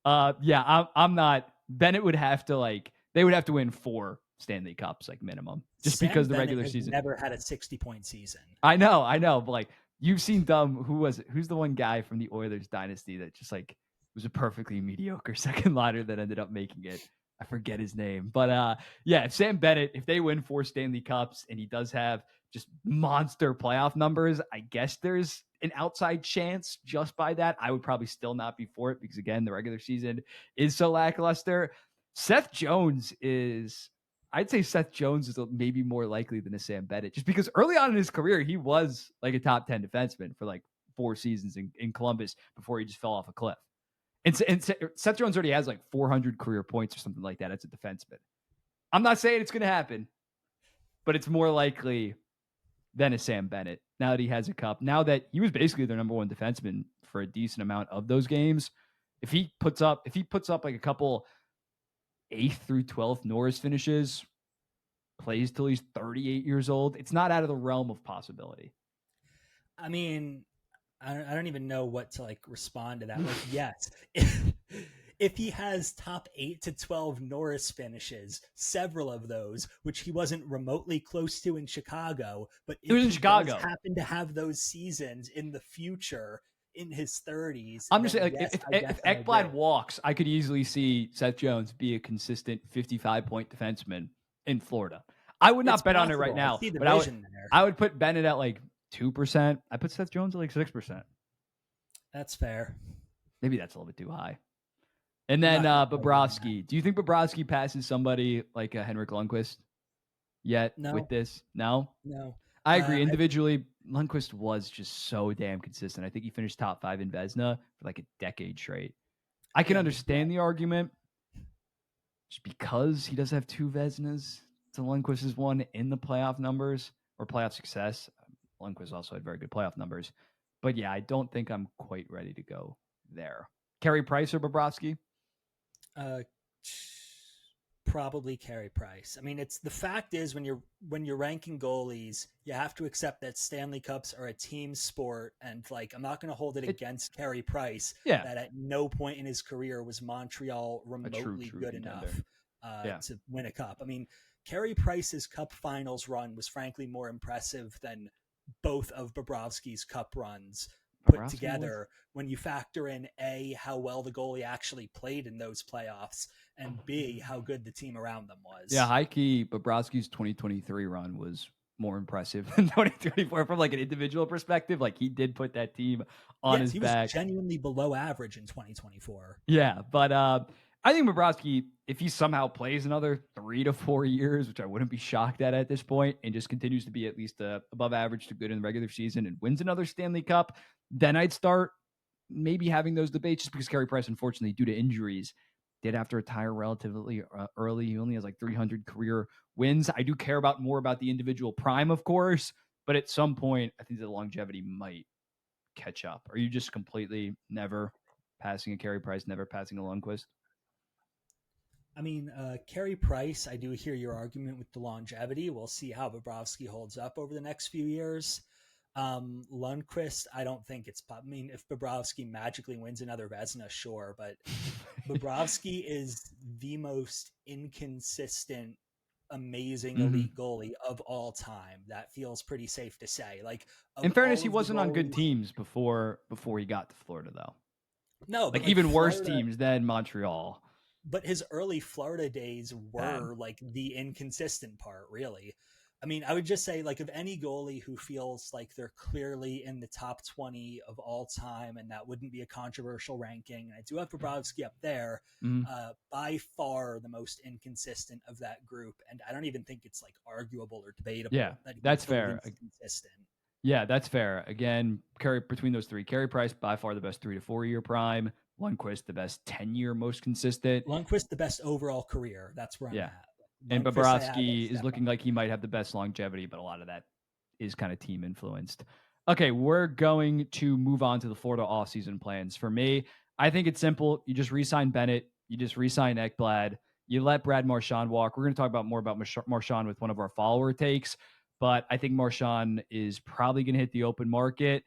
[SPEAKER 1] Yeah, I'm not. Bennett would have to like they would have to win 4 Stanley Cups like minimum, just
[SPEAKER 2] Sam
[SPEAKER 1] because the
[SPEAKER 2] Bennett
[SPEAKER 1] regular
[SPEAKER 2] has
[SPEAKER 1] season.
[SPEAKER 2] never had a 60-point season.
[SPEAKER 1] I know, but like you've seen who was it? Who's the one guy from the Oilers dynasty that just like was a perfectly mediocre second liner that ended up making it. I forget his name, but yeah, if Sam Bennett, if they win 4 Stanley Cups and he does have just monster playoff numbers, I guess there's an outside chance just by that. I would probably still not be for it because again, the regular season is so lackluster. Seth Jones is I'd say Seth Jones is maybe more likely than a Sam Bennett, just because early on in his career, he was like a top 10 defenseman for like 4 seasons in Columbus before he just fell off a cliff. And Seth Jones already has like 400 career points or something like that as a defenseman. I'm not saying it's going to happen, but it's more likely than a Sam Bennett now that he has a cup. Now that he was basically their number one defenseman for a decent amount of those games. If he puts up like a couple 8th through 12th Norris finishes, plays till he's 38 years old, it's not out of the realm of possibility.
[SPEAKER 2] I mean, I don't even know what to like respond to that. Like, yes, if he has top 8 to 12 Norris finishes, several of those, which he wasn't remotely close to in Chicago, but
[SPEAKER 1] It
[SPEAKER 2] if
[SPEAKER 1] was in
[SPEAKER 2] he does
[SPEAKER 1] Chicago.
[SPEAKER 2] happen to have those seasons in the future in his 30s,
[SPEAKER 1] I'm just
[SPEAKER 2] then
[SPEAKER 1] saying, like,
[SPEAKER 2] yes, I guess
[SPEAKER 1] if
[SPEAKER 2] I agree.
[SPEAKER 1] Ekblad walks, I could easily see Seth Jones be a consistent 55-point defenseman in Florida. I would
[SPEAKER 2] It's
[SPEAKER 1] not bet on it right
[SPEAKER 2] possible. I
[SPEAKER 1] now,
[SPEAKER 2] see the
[SPEAKER 1] but
[SPEAKER 2] vision there.
[SPEAKER 1] I would put Bennett at like 2%. I put Seth Jones at like 6%.
[SPEAKER 2] That's fair.
[SPEAKER 1] Maybe that's a little bit too high. And then
[SPEAKER 2] Not gonna argue on that.
[SPEAKER 1] Bobrovsky. Do you think Bobrovsky passes somebody like Henrik Lundqvist yet with
[SPEAKER 2] No,
[SPEAKER 1] this? No?
[SPEAKER 2] no.
[SPEAKER 1] I
[SPEAKER 2] Uh,
[SPEAKER 1] agree. Individually, Lundqvist was just so damn consistent. I think he finished top 5 in Vezina for like a decade straight. I can
[SPEAKER 2] yeah, but
[SPEAKER 1] understand the argument just because he does have 2 Vezinas to Lundqvist's one in the playoff numbers or playoff success. Lundqvist also had very good playoff numbers. But yeah, I don't think I'm quite ready to go there. Carey Price or Bobrovsky?
[SPEAKER 2] uh, probably Carey Price. I mean, it's the fact is when you're ranking goalies, you have to accept that Stanley Cups are a team sport, and like I'm not going to hold it against Carey Price
[SPEAKER 1] Yeah,
[SPEAKER 2] that at no point in his career was Montreal
[SPEAKER 1] a true
[SPEAKER 2] remotely good
[SPEAKER 1] contender.
[SPEAKER 2] enough
[SPEAKER 1] Yeah.
[SPEAKER 2] to win a cup. I mean, Carey Price's Cup Finals run was frankly more impressive than both of Bobrovsky's Cup runs put together when you factor in A, how well the goalie actually played in those playoffs, and B, how good the team around them was.
[SPEAKER 1] Yeah, high key, Bobrovsky's 2023 run was more impressive than 2024 from like an individual perspective. Like he did put that team on
[SPEAKER 2] Yes,
[SPEAKER 1] his
[SPEAKER 2] he was
[SPEAKER 1] back.
[SPEAKER 2] genuinely below average in 2024.
[SPEAKER 1] Yeah, but I think Bobrovsky, if he somehow plays another 3 to 4 years, which I wouldn't be shocked at this point, and just continues to be at least above average to good in the regular season and wins another Stanley Cup, then I'd start maybe having those debates. Just because Carey Price, unfortunately, due to injuries, did have to retire relatively early. He only has like 300 career wins. I do care more about the individual prime, of course, but at some point, I think the longevity might catch up. Are you just completely never passing a Carey Price, never passing a Lundqvist?
[SPEAKER 2] I mean, Carey Price, I do hear your argument with the longevity. We'll see how Bobrovsky holds up over the next few years. Lundqvist, I don't think it's. I mean, if Bobrovsky magically wins another Vezina, sure, but Bobrovsky is the most inconsistent, amazing elite goalie of all time. That feels pretty safe to say. Like, of
[SPEAKER 1] In fairness,
[SPEAKER 2] all
[SPEAKER 1] he
[SPEAKER 2] of the
[SPEAKER 1] wasn't on good
[SPEAKER 2] goalies,
[SPEAKER 1] teams before he got to Florida, though.
[SPEAKER 2] no,
[SPEAKER 1] Like
[SPEAKER 2] but like
[SPEAKER 1] even worse
[SPEAKER 2] Florida,
[SPEAKER 1] teams than Montreal.
[SPEAKER 2] but his early Florida days
[SPEAKER 1] Bad.
[SPEAKER 2] were like the inconsistent part, really. I mean, I would just say, like, of any goalie who feels like they're clearly in the top 20 of all time, and that wouldn't be a controversial ranking, and I do have Bobrovsky up there,
[SPEAKER 1] Mhm.
[SPEAKER 2] by far the most inconsistent of that group. And I don't even think it's like arguable or
[SPEAKER 1] Yeah,
[SPEAKER 2] debatable that he's
[SPEAKER 1] that's
[SPEAKER 2] the
[SPEAKER 1] fair.
[SPEAKER 2] least consistent.
[SPEAKER 1] Yeah, that's fair. Again, between those three, Carey Price by far the best 3 to 4 year prime. Lundqvist the best 10 year most consistent.
[SPEAKER 2] Lundqvist, the best overall career. That's where I'm
[SPEAKER 1] Yeah,
[SPEAKER 2] at.
[SPEAKER 1] and
[SPEAKER 2] Lundqvist, I have a
[SPEAKER 1] Bobrovsky is
[SPEAKER 2] step
[SPEAKER 1] looking like he might have the best longevity, but a lot of that is kind of team influenced. Okay, we're going to move on to the Florida offseason plans. For me, I think it's simple. You just re-sign Bennett. You just re-sign Ekblad. You let Brad Marchand walk. We're going to talk about more about Marchand with one of our follower takes, but I think Marchand is probably going to hit the open market.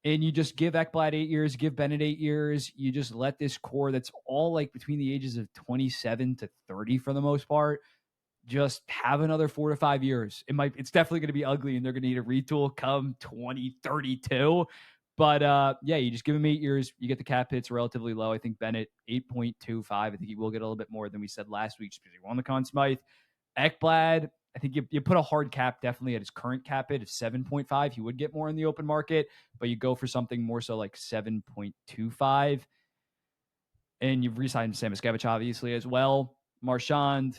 [SPEAKER 1] And you just give Ekblad 8 years, give Bennett 8 years. You just let this core that's all like between the ages of 27 to 30 for the most part just have another 4 to 5 years. It's definitely going to be ugly and they're going to need a retool come 2032. But yeah, you just give him 8 years. You get the cap hits relatively low. I think Bennett 8.25. I think he will get a little bit more than we said last week because he won the Conn Smythe. Ekblad, I think you put a hard cap definitely at his current cap hit of 7.5. He would get more in the open market, but you go for something more so like 7.25. And you've re-signed Sam Miskevich, obviously, as well. Marchand,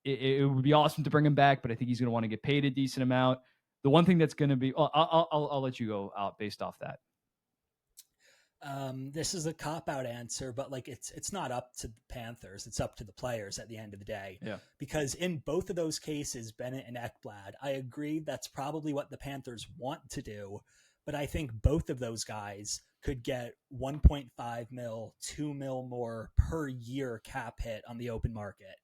[SPEAKER 1] it would be awesome to bring him back, but I think he's going to want to get paid a decent amount. The one thing that's going to be, I'll let you go out based off that.
[SPEAKER 2] This is a cop out answer, but like it's not up to the Panthers. It's up to the players at the end of the day.
[SPEAKER 1] Yeah.
[SPEAKER 2] Because in both of those cases, Bennett and Ekblad, I agree that's probably what the Panthers want to do. But I think both of those guys could get 1.5 mil, 2 mil more per year cap hit on the open market.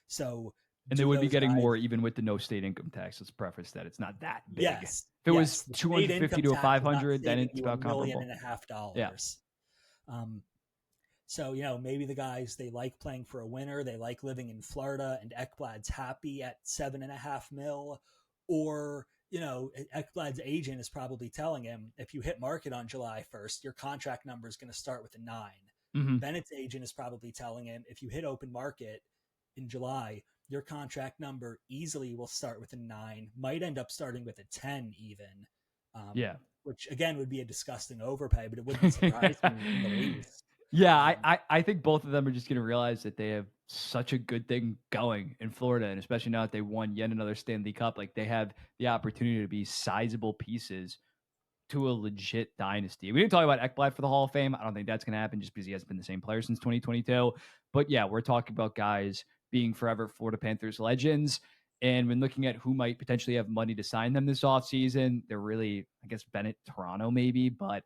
[SPEAKER 2] So
[SPEAKER 1] And they
[SPEAKER 2] do
[SPEAKER 1] would be
[SPEAKER 2] those
[SPEAKER 1] getting
[SPEAKER 2] guys?
[SPEAKER 1] more even with the no state income tax. Let's preface that it's not that big. If
[SPEAKER 2] Yes,
[SPEAKER 1] it was
[SPEAKER 2] yes. The state
[SPEAKER 1] 250
[SPEAKER 2] income
[SPEAKER 1] to
[SPEAKER 2] tax is not
[SPEAKER 1] 500, then
[SPEAKER 2] saving
[SPEAKER 1] it's
[SPEAKER 2] you a
[SPEAKER 1] about
[SPEAKER 2] million
[SPEAKER 1] comparable.
[SPEAKER 2] and a half
[SPEAKER 1] Yeah.
[SPEAKER 2] dollars. Um, So, maybe the guys, they like playing for a winner. They like living in Florida, and Ekblad's happy at 7.5 mil. Or, Ekblad's agent is probably telling him, if you hit market on July 1st, your contract number is going to start with a 9.
[SPEAKER 1] Mm-hmm.
[SPEAKER 2] Bennett's agent is probably telling him, if you hit open market in July, your contract number easily will start with a 9, might end up starting with a 10 even.
[SPEAKER 1] Yeah.
[SPEAKER 2] Which, again, would be a disgusting overpay, but it wouldn't surprise me in the least.
[SPEAKER 1] Yeah, I think both of them are just going to realize that they have such a good thing going in Florida, and especially now that they won yet another Stanley Cup, like they have the opportunity to be sizable pieces to a legit dynasty. We didn't talk about Ekblad for the Hall of Fame. I don't think that's going to happen just because he hasn't been the same player since 2022. But yeah, we're talking about guys being forever Florida Panthers legends. And when looking at who might potentially have money to sign them this offseason, they're really, I guess, Bennett, Toronto, maybe, but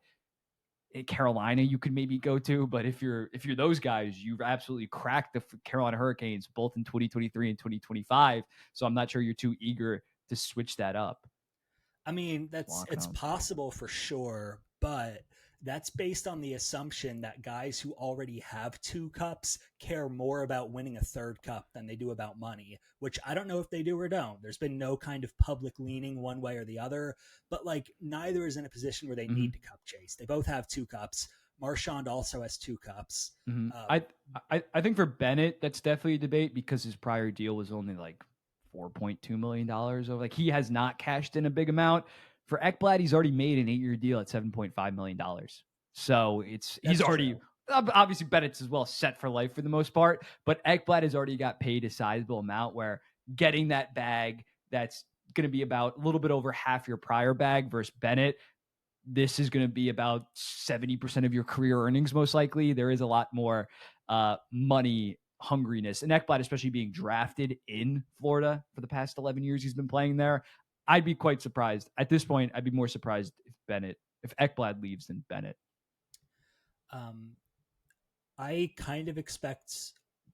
[SPEAKER 1] Carolina you could maybe go to, but if you're those guys, you've absolutely cracked the Carolina Hurricanes both in 2023 and 2025. So I'm not sure you're too eager to switch that up.
[SPEAKER 2] I mean,
[SPEAKER 1] Walking
[SPEAKER 2] it's
[SPEAKER 1] on.
[SPEAKER 2] possible for sure, but that's based on the assumption that guys who already have 2 cups care more about winning a third cup than they do about money, which I don't know if they do or don't. There's been no kind of public leaning one way or the other, but like neither is in a position where they need to cup chase. They both have 2 cups. Marchand also has 2 cups.
[SPEAKER 1] I think for Bennett, that's definitely a debate because his prior deal was only like $4.2 million over. Like, he has not cashed in a big amount. For Ekblad, he's already made an 8-year deal at $7.5 million. So he's already
[SPEAKER 2] true.
[SPEAKER 1] Obviously Bennett's as well set for life for the most part, but Ekblad has already got paid a sizable amount where getting that bag that's going to be about a little bit over half your prior bag versus Bennett, this is going to be about 70% of your career earnings, most likely. There is a lot more money hungriness. And Ekblad, especially being drafted in Florida for the past 11 years he's been playing there, I'd be quite surprised. At this point, I'd be more surprised if Ekblad leaves than Bennett.
[SPEAKER 2] I kind of expect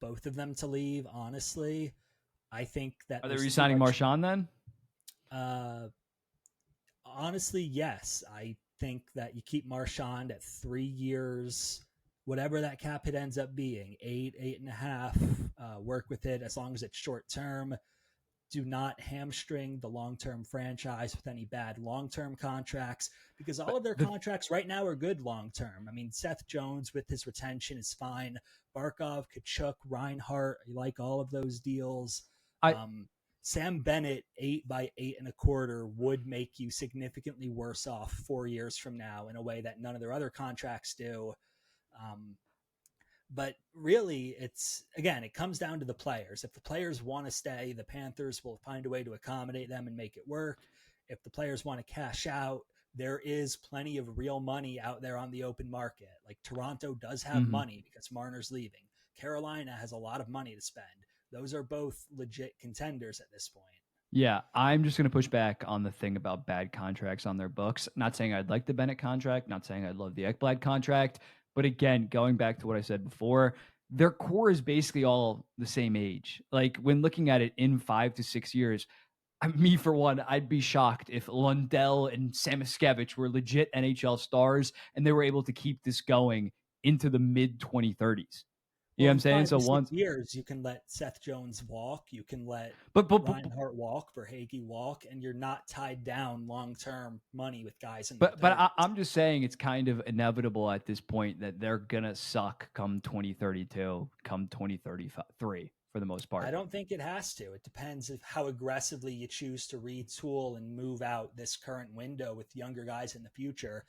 [SPEAKER 2] both of them to leave, honestly. I think that
[SPEAKER 1] Are they re-signing Marchand then?
[SPEAKER 2] Honestly, yes. I think that you keep Marchand at 3 years, whatever that cap hit ends up being, 8.5. Work with it as long as it's short term. Do not hamstring the long-term franchise with any bad long-term contracts, because all of their contracts right now are good long-term. I mean, Seth Jones with his retention is fine. Barkov, Kachuk, Reinhart, I like all of those deals. Sam Bennett, 8 by 8.25 would make you significantly worse off 4 years from now in a way that none of their other contracts do. But really, it comes down to the players. If the players want to stay, the Panthers will find a way to accommodate them and make it work. If the players want to cash out, there is plenty of real money out there on the open market. Like, Toronto does have money because Marner's leaving. Carolina has a lot of money to spend. Those are both legit contenders at this point.
[SPEAKER 1] Yeah, I'm just going to push back on the thing about bad contracts on their books. Not saying I'd like the Bennett contract, not saying I'd love the Ekblad contract. But again, going back to what I said before, their core is basically all the same age. Like, when looking at it in 5 to 6 years, me for one, I'd be shocked if Lundell and Samoskevich were legit NHL stars and they were able to keep this going into the mid 2030s. You know what I'm saying? So
[SPEAKER 2] 6 years, you can let Seth Jones walk, you can let Reinhart walk, Verhaeghe walk, and you're not tied down long-term money with guys in
[SPEAKER 1] But I'm just saying it's kind of inevitable at this point that they're gonna suck come 2032, come 2033 for the most part.
[SPEAKER 2] I don't think it has to. It depends of how aggressively you choose to retool and move out this current window with younger guys in the future.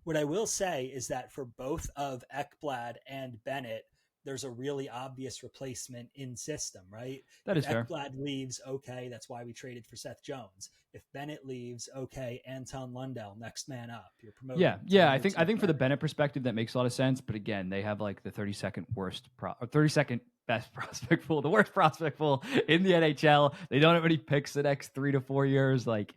[SPEAKER 2] What I will say is that for both of Ekblad and Bennett, there's a really obvious replacement in system, right?
[SPEAKER 1] That is fair.
[SPEAKER 2] If Ekblad leaves, okay, that's why we traded for Seth Jones. If Bennett leaves, okay, Anton Lundell, next man up. You're promoting.
[SPEAKER 1] Yeah. I think for the Bennett perspective, that makes a lot of sense. But again, they have like the 32nd best prospect pool, the worst prospect pool in the NHL. They don't have any picks the next 3 to 4 years. Like,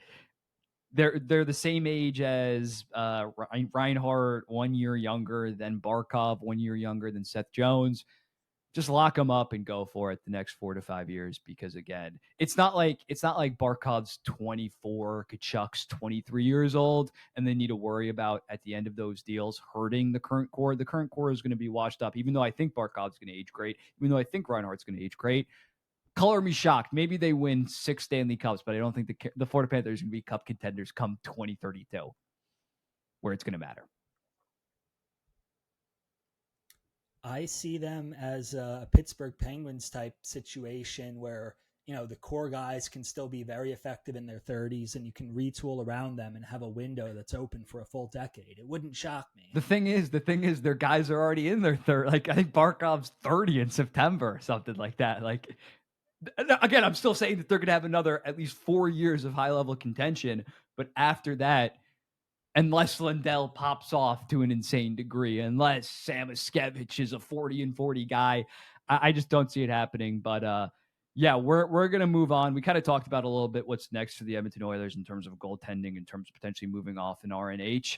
[SPEAKER 1] they're the same age as Reinhart, 1 year younger than Barkov, 1 year younger than Seth Jones. Just lock them up and go for it the next 4 to 5 years, because again, it's not like Barkov's 24, Kachuk's 23 years old, and they need to worry about at the end of those deals hurting the current core. The current core is going to be washed up, even though I think Barkov's going to age great, even though I think Reinhart's going to age great. Color me shocked. Maybe they win 6 Stanley Cups, but I don't think the Florida Panthers are going to be cup contenders come 2032, where it's going to matter.
[SPEAKER 2] I see them as a Pittsburgh Penguins type situation where, the core guys can still be very effective in their 30s and you can retool around them and have a window that's open for a full decade. It wouldn't shock me.
[SPEAKER 1] The thing is, their guys are already in their third. Like, I think Barkov's 30 in September or something like that. Like, again, I'm still saying that they're going to have another at least 4 years of high level contention. But after that, unless Lundell pops off to an insane degree, unless Samoskevich is a 40-40 guy, I just don't see it happening. But yeah, we're going to move on. We kind of talked about a little bit what's next for the Edmonton Oilers in terms of goaltending, in terms of potentially moving off in RNH.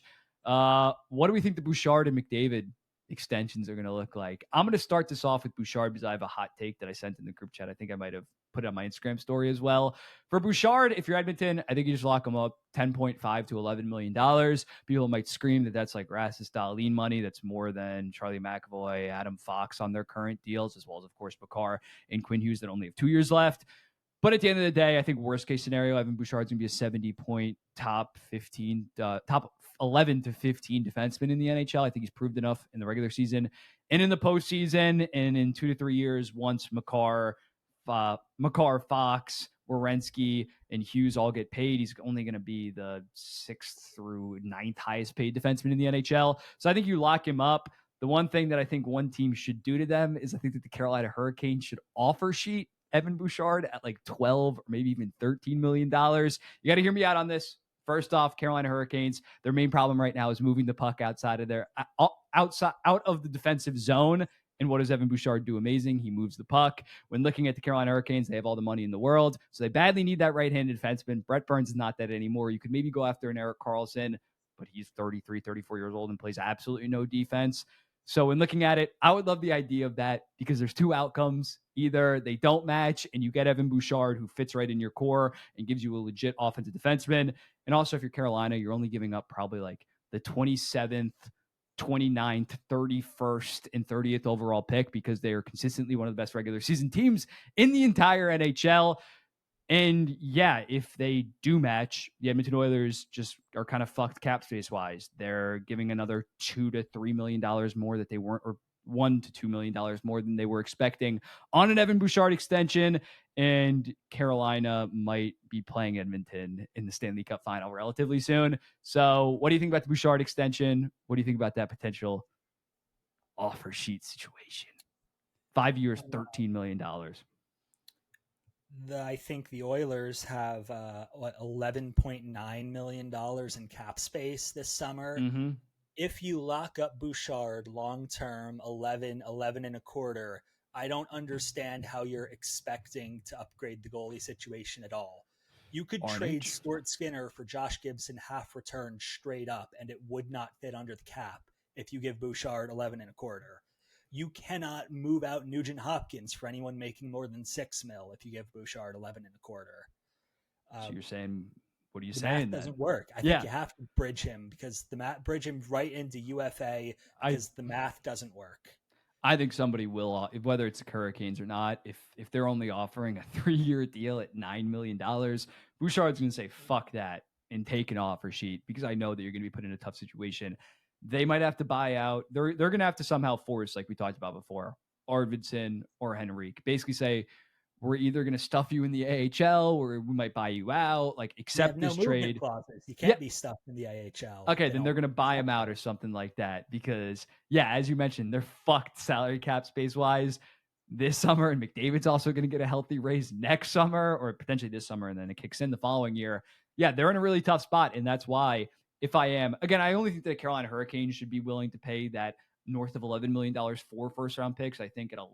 [SPEAKER 1] What do we think the Bouchard and McDavid extensions are going to look like? I'm going to start this off with Bouchard because I have a hot take that I sent in the group chat. I think I might have put it on my Instagram story as well. For Bouchard, if you're Edmonton, I think you just lock him up $10.5 to $11 million. People might scream that that's like Rasmus Dahlin money. That's more than Charlie McAvoy, Adam Fox on their current deals, as well as, of course, Makar and Quinn Hughes that only have 2 years left. But at the end of the day, I think worst case scenario, Evan Bouchard's going to be a 70-point top 11 to 15 defenseman in the NHL. I think he's proved enough in the regular season and in the postseason. And in 2 to 3 years, once Makar, Fox, Werenski and Hughes all get paid, he's only going to be the 6th through 9th highest paid defenseman in the NHL. So I think you lock him up. The one thing that I think one team should do to them is I think that the Carolina Hurricanes should offer sheet Evan Bouchard at like 12 or maybe even $13 million. You got to hear me out on this. First off, Carolina Hurricanes, their main problem right now is moving the puck outside of their out of the defensive zone. And what does Evan Bouchard do? Amazing. He moves the puck. When looking at the Carolina Hurricanes, they have all the money in the world. So they badly need that right-handed defenseman. Brett Burns is not that anymore. You could maybe go after an Erik Karlsson, but he's 33, 34 years old and plays absolutely no defense. So when looking at it, I would love the idea of that because there's two outcomes. Either they don't match and you get Evan Bouchard who fits right in your core and gives you a legit offensive defenseman. And also if you're Carolina, you're only giving up probably like the 27th, 29th, 31st, and 30th overall pick because they are consistently one of the best regular season teams in the entire NHL. And yeah, if they do match, the Edmonton Oilers just are kind of fucked cap space wise. They're giving another $2 to $3 million more that they weren't, or $1 to $2 million more than they were expecting on an Evan Bouchard extension. And Carolina might be playing Edmonton in the Stanley Cup final relatively soon. So what do you think about the Bouchard extension? What do you think about that potential offer sheet situation? 5 years, $13 million.
[SPEAKER 2] I think the Oilers have $11.9 million in cap space this summer.
[SPEAKER 1] Mm-hmm.
[SPEAKER 2] If you lock up Bouchard long term, 11 and a quarter, I don't understand how you're expecting to upgrade the goalie situation at all. You could trade Stuart Skinner for Josh Gibson half return straight up, and it would not fit under the cap if you give Bouchard 11 and a quarter. You cannot move out Nugent Hopkins for anyone making more than $6 million if you give Bouchard 11 and a quarter.
[SPEAKER 1] So you're saying, what are you
[SPEAKER 2] the
[SPEAKER 1] saying?
[SPEAKER 2] Math doesn't work. I think you have to bridge him because bridge him right into UFA because the math doesn't work.
[SPEAKER 1] I think somebody will, whether it's the Hurricanes or not, if they're only offering a 3-year deal at $9 million, Bouchard's going to say, fuck that and take an offer sheet because I know that you're going to be put in a tough situation. They might have to buy out. They're going to have to somehow force, like we talked about before, Arvidsson or Henrique. Basically say, we're either going to stuff you in the AHL or we might buy you out. Like, accept this trade.
[SPEAKER 2] Clauses. You can't be stuffed in the AHL.
[SPEAKER 1] Okay, then they're going to buy him out or something like that because, yeah, as you mentioned, they're fucked salary cap space wise this summer. And McDavid's also going to get a healthy raise next summer or potentially this summer. And then it kicks in the following year. Yeah, they're in a really tough spot. And that's why if I am, again, I only think that Carolina Hurricanes should be willing to pay that north of $11 million for first round picks. I think at a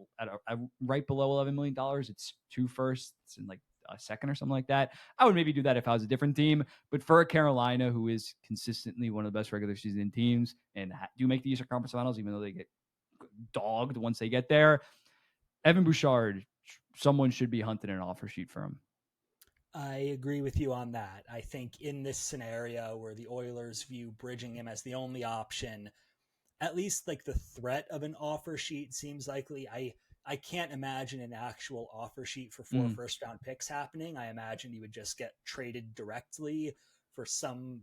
[SPEAKER 1] right below $11 million, it's 2 firsts and like a second or something like that. I would maybe do that if I was a different team. But for Carolina, who is consistently one of the best regular season teams and do make the Eastern Conference Finals, even though they get dogged once they get there, Evan Bouchard, someone should be hunting an offer sheet for him.
[SPEAKER 2] I agree with you on that. I think in this scenario where the Oilers view bridging him as the only option, at least like the threat of an offer sheet seems likely. I can't imagine an actual offer sheet for 4 first round picks happening. I imagine he would just get traded directly for some,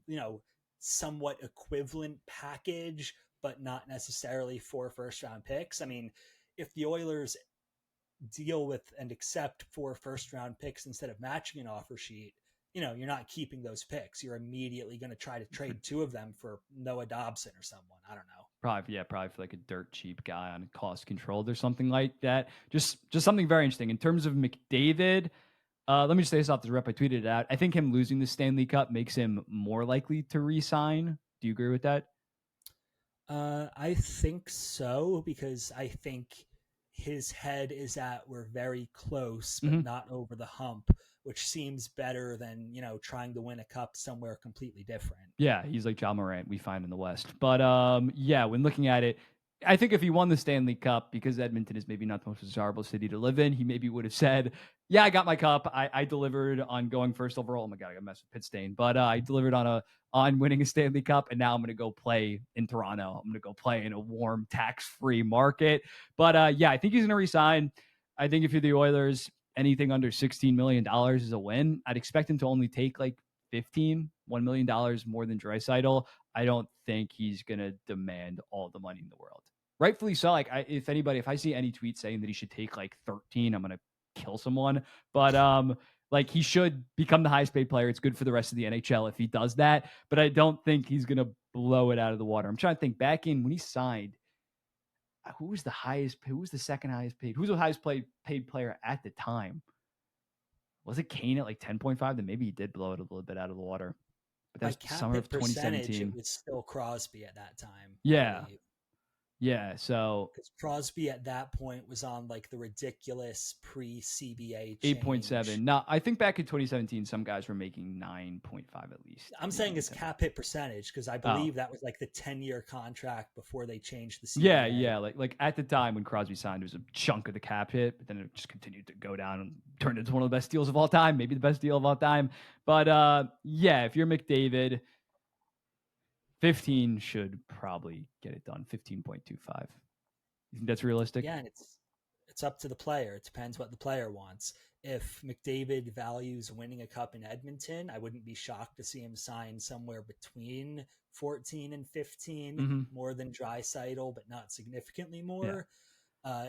[SPEAKER 2] somewhat equivalent package, but not necessarily 4 first round picks. I mean, if the Oilers deal with and accept 4 first round picks instead of matching an offer sheet, you're not keeping those picks. You're immediately going to try to trade 2 of them for Noah Dobson or someone. I don't know.
[SPEAKER 1] Probably for like a dirt cheap guy on cost controlled or something like that. Just something very interesting in terms of McDavid. Let me just say this off the rep. I tweeted it out. I think him losing the Stanley Cup makes him more likely to re-sign. Do you agree with that?
[SPEAKER 2] I think so because I think his head is at we're very close, but not over the hump, which seems better than, trying to win a cup somewhere completely different.
[SPEAKER 1] Yeah, he's like John Morant we find in the West. But yeah, when looking at it, I think if he won the Stanley Cup, because Edmonton is maybe not the most desirable city to live in, he maybe would have said, yeah, I got my cup. I delivered on going first overall. Oh my God, I got messed with pit stain. But I delivered on winning a Stanley Cup, and now I'm going to go play in Toronto. I'm going to go play in a warm, tax-free market. But yeah, I think he's going to resign. I think if you're the Oilers, anything under $16 million is a win. I'd expect him to only take like $1 million more than Draisaitl. I don't think he's going to demand all the money in the world. Rightfully so. Like, if I see any tweet saying that he should take like 13, I'm going to kill someone. But Like, he should become the highest paid player. It's good for the rest of the NHL if he does that, but I don't think he's going to blow it out of the water. I'm trying to think back in when he signed, who was the highest, who was the second highest paid, who's the highest paid player at the time? Was it Kane at like 10.5? Then maybe he did blow it a little bit out of the water. But that
[SPEAKER 2] By
[SPEAKER 1] was the
[SPEAKER 2] cap
[SPEAKER 1] summer
[SPEAKER 2] hit
[SPEAKER 1] of
[SPEAKER 2] percentage, it
[SPEAKER 1] 2017.
[SPEAKER 2] was still Crosby at that time, I
[SPEAKER 1] Yeah.
[SPEAKER 2] believe.
[SPEAKER 1] Yeah. So
[SPEAKER 2] Because Crosby at that point was on like the ridiculous pre CBA change.
[SPEAKER 1] 8.7. No, I think back in 2017, some guys were making 9.5 at least,
[SPEAKER 2] I'm
[SPEAKER 1] maybe
[SPEAKER 2] saying
[SPEAKER 1] even
[SPEAKER 2] his
[SPEAKER 1] 10.
[SPEAKER 2] cap hit percentage because I
[SPEAKER 1] Oh,
[SPEAKER 2] believe that was like the 10-year contract before they changed the
[SPEAKER 1] yeah,
[SPEAKER 2] CBA.
[SPEAKER 1] yeah. Like at the time when Crosby signed, it was a chunk of the cap hit, but then it just continued to go down and turned into one of the best deals of all time, maybe the best deal of all time. But yeah, if you're McDavid, 15 should probably get it done. 15.25. You think that's realistic?
[SPEAKER 2] Again, it's up to the player. It depends what the player wants. If McDavid values winning a cup in Edmonton, I wouldn't be shocked to see him sign somewhere between 14 and 15,
[SPEAKER 1] Mm-hmm.
[SPEAKER 2] more than Draisaitl, but not significantly
[SPEAKER 1] Yeah.
[SPEAKER 2] more.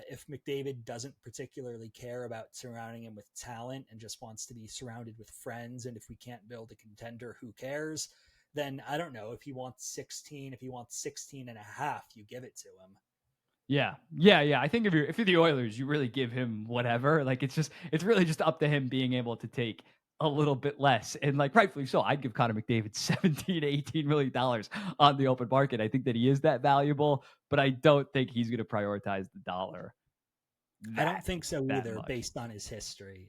[SPEAKER 2] If McDavid doesn't particularly care about surrounding him with talent and just wants to be surrounded with friends, and if we can't build a contender, who cares? Then I don't know if he wants 16, if he wants 16 and a half, you give it to him.
[SPEAKER 1] Yeah. Yeah, yeah. I think if you're the Oilers, you really give him whatever. Like it's really just up to him being able to take a little bit less. And like rightfully so, I'd give Connor McDavid 17 to 18 million dollars on the open market. I think that he is that valuable, but I don't think he's going to prioritize the dollar
[SPEAKER 2] I don't
[SPEAKER 1] that
[SPEAKER 2] think so
[SPEAKER 1] that
[SPEAKER 2] either,
[SPEAKER 1] much.
[SPEAKER 2] based on his history.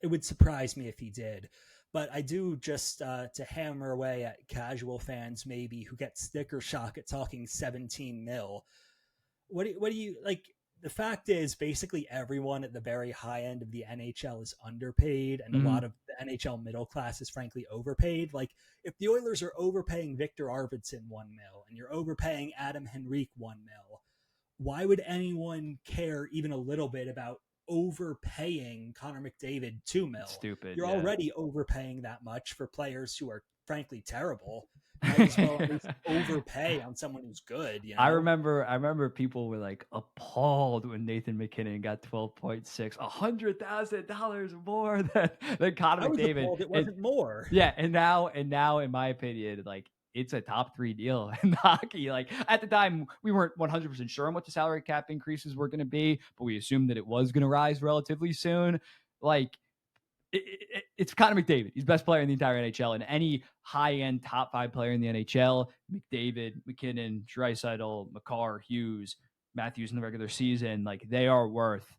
[SPEAKER 2] It would surprise me if he did. But I do, just to hammer away at casual fans maybe who get sticker shock at talking 17 mil. What do you like? The fact is, basically everyone at the very high end of the NHL is underpaid, and a
[SPEAKER 1] Mhm.
[SPEAKER 2] lot of the NHL middle class is frankly overpaid. Like, if the Oilers are overpaying Victor Arvidsson 1 mil and you're overpaying Adam Henrique 1 mil, why would anyone care even a little bit about overpaying Connor McDavid 2 mil?
[SPEAKER 1] It's stupid,
[SPEAKER 2] You're
[SPEAKER 1] yeah.
[SPEAKER 2] already overpaying that much for players who are frankly terrible. Might as well at least overpay on someone who's good, you
[SPEAKER 1] I
[SPEAKER 2] know?
[SPEAKER 1] remember I remember people were like appalled when Nathan McKinnon got 12.6, $100,000 more than Connor
[SPEAKER 2] I was
[SPEAKER 1] McDavid.
[SPEAKER 2] appalled it
[SPEAKER 1] And
[SPEAKER 2] wasn't more.
[SPEAKER 1] yeah, and now in my opinion, like it's a top 3 deal in hockey. Like at the time, we weren't 100% sure on what the salary cap increases were going to be, but we assumed that it was going to rise relatively soon. Like it's Connor McDavid. He's best player in the entire NHL, and any high-end top 5 player in the NHL, McDavid, McKinnon, Draisaitl, Makar, Hughes, Matthews in the regular season, like they are worth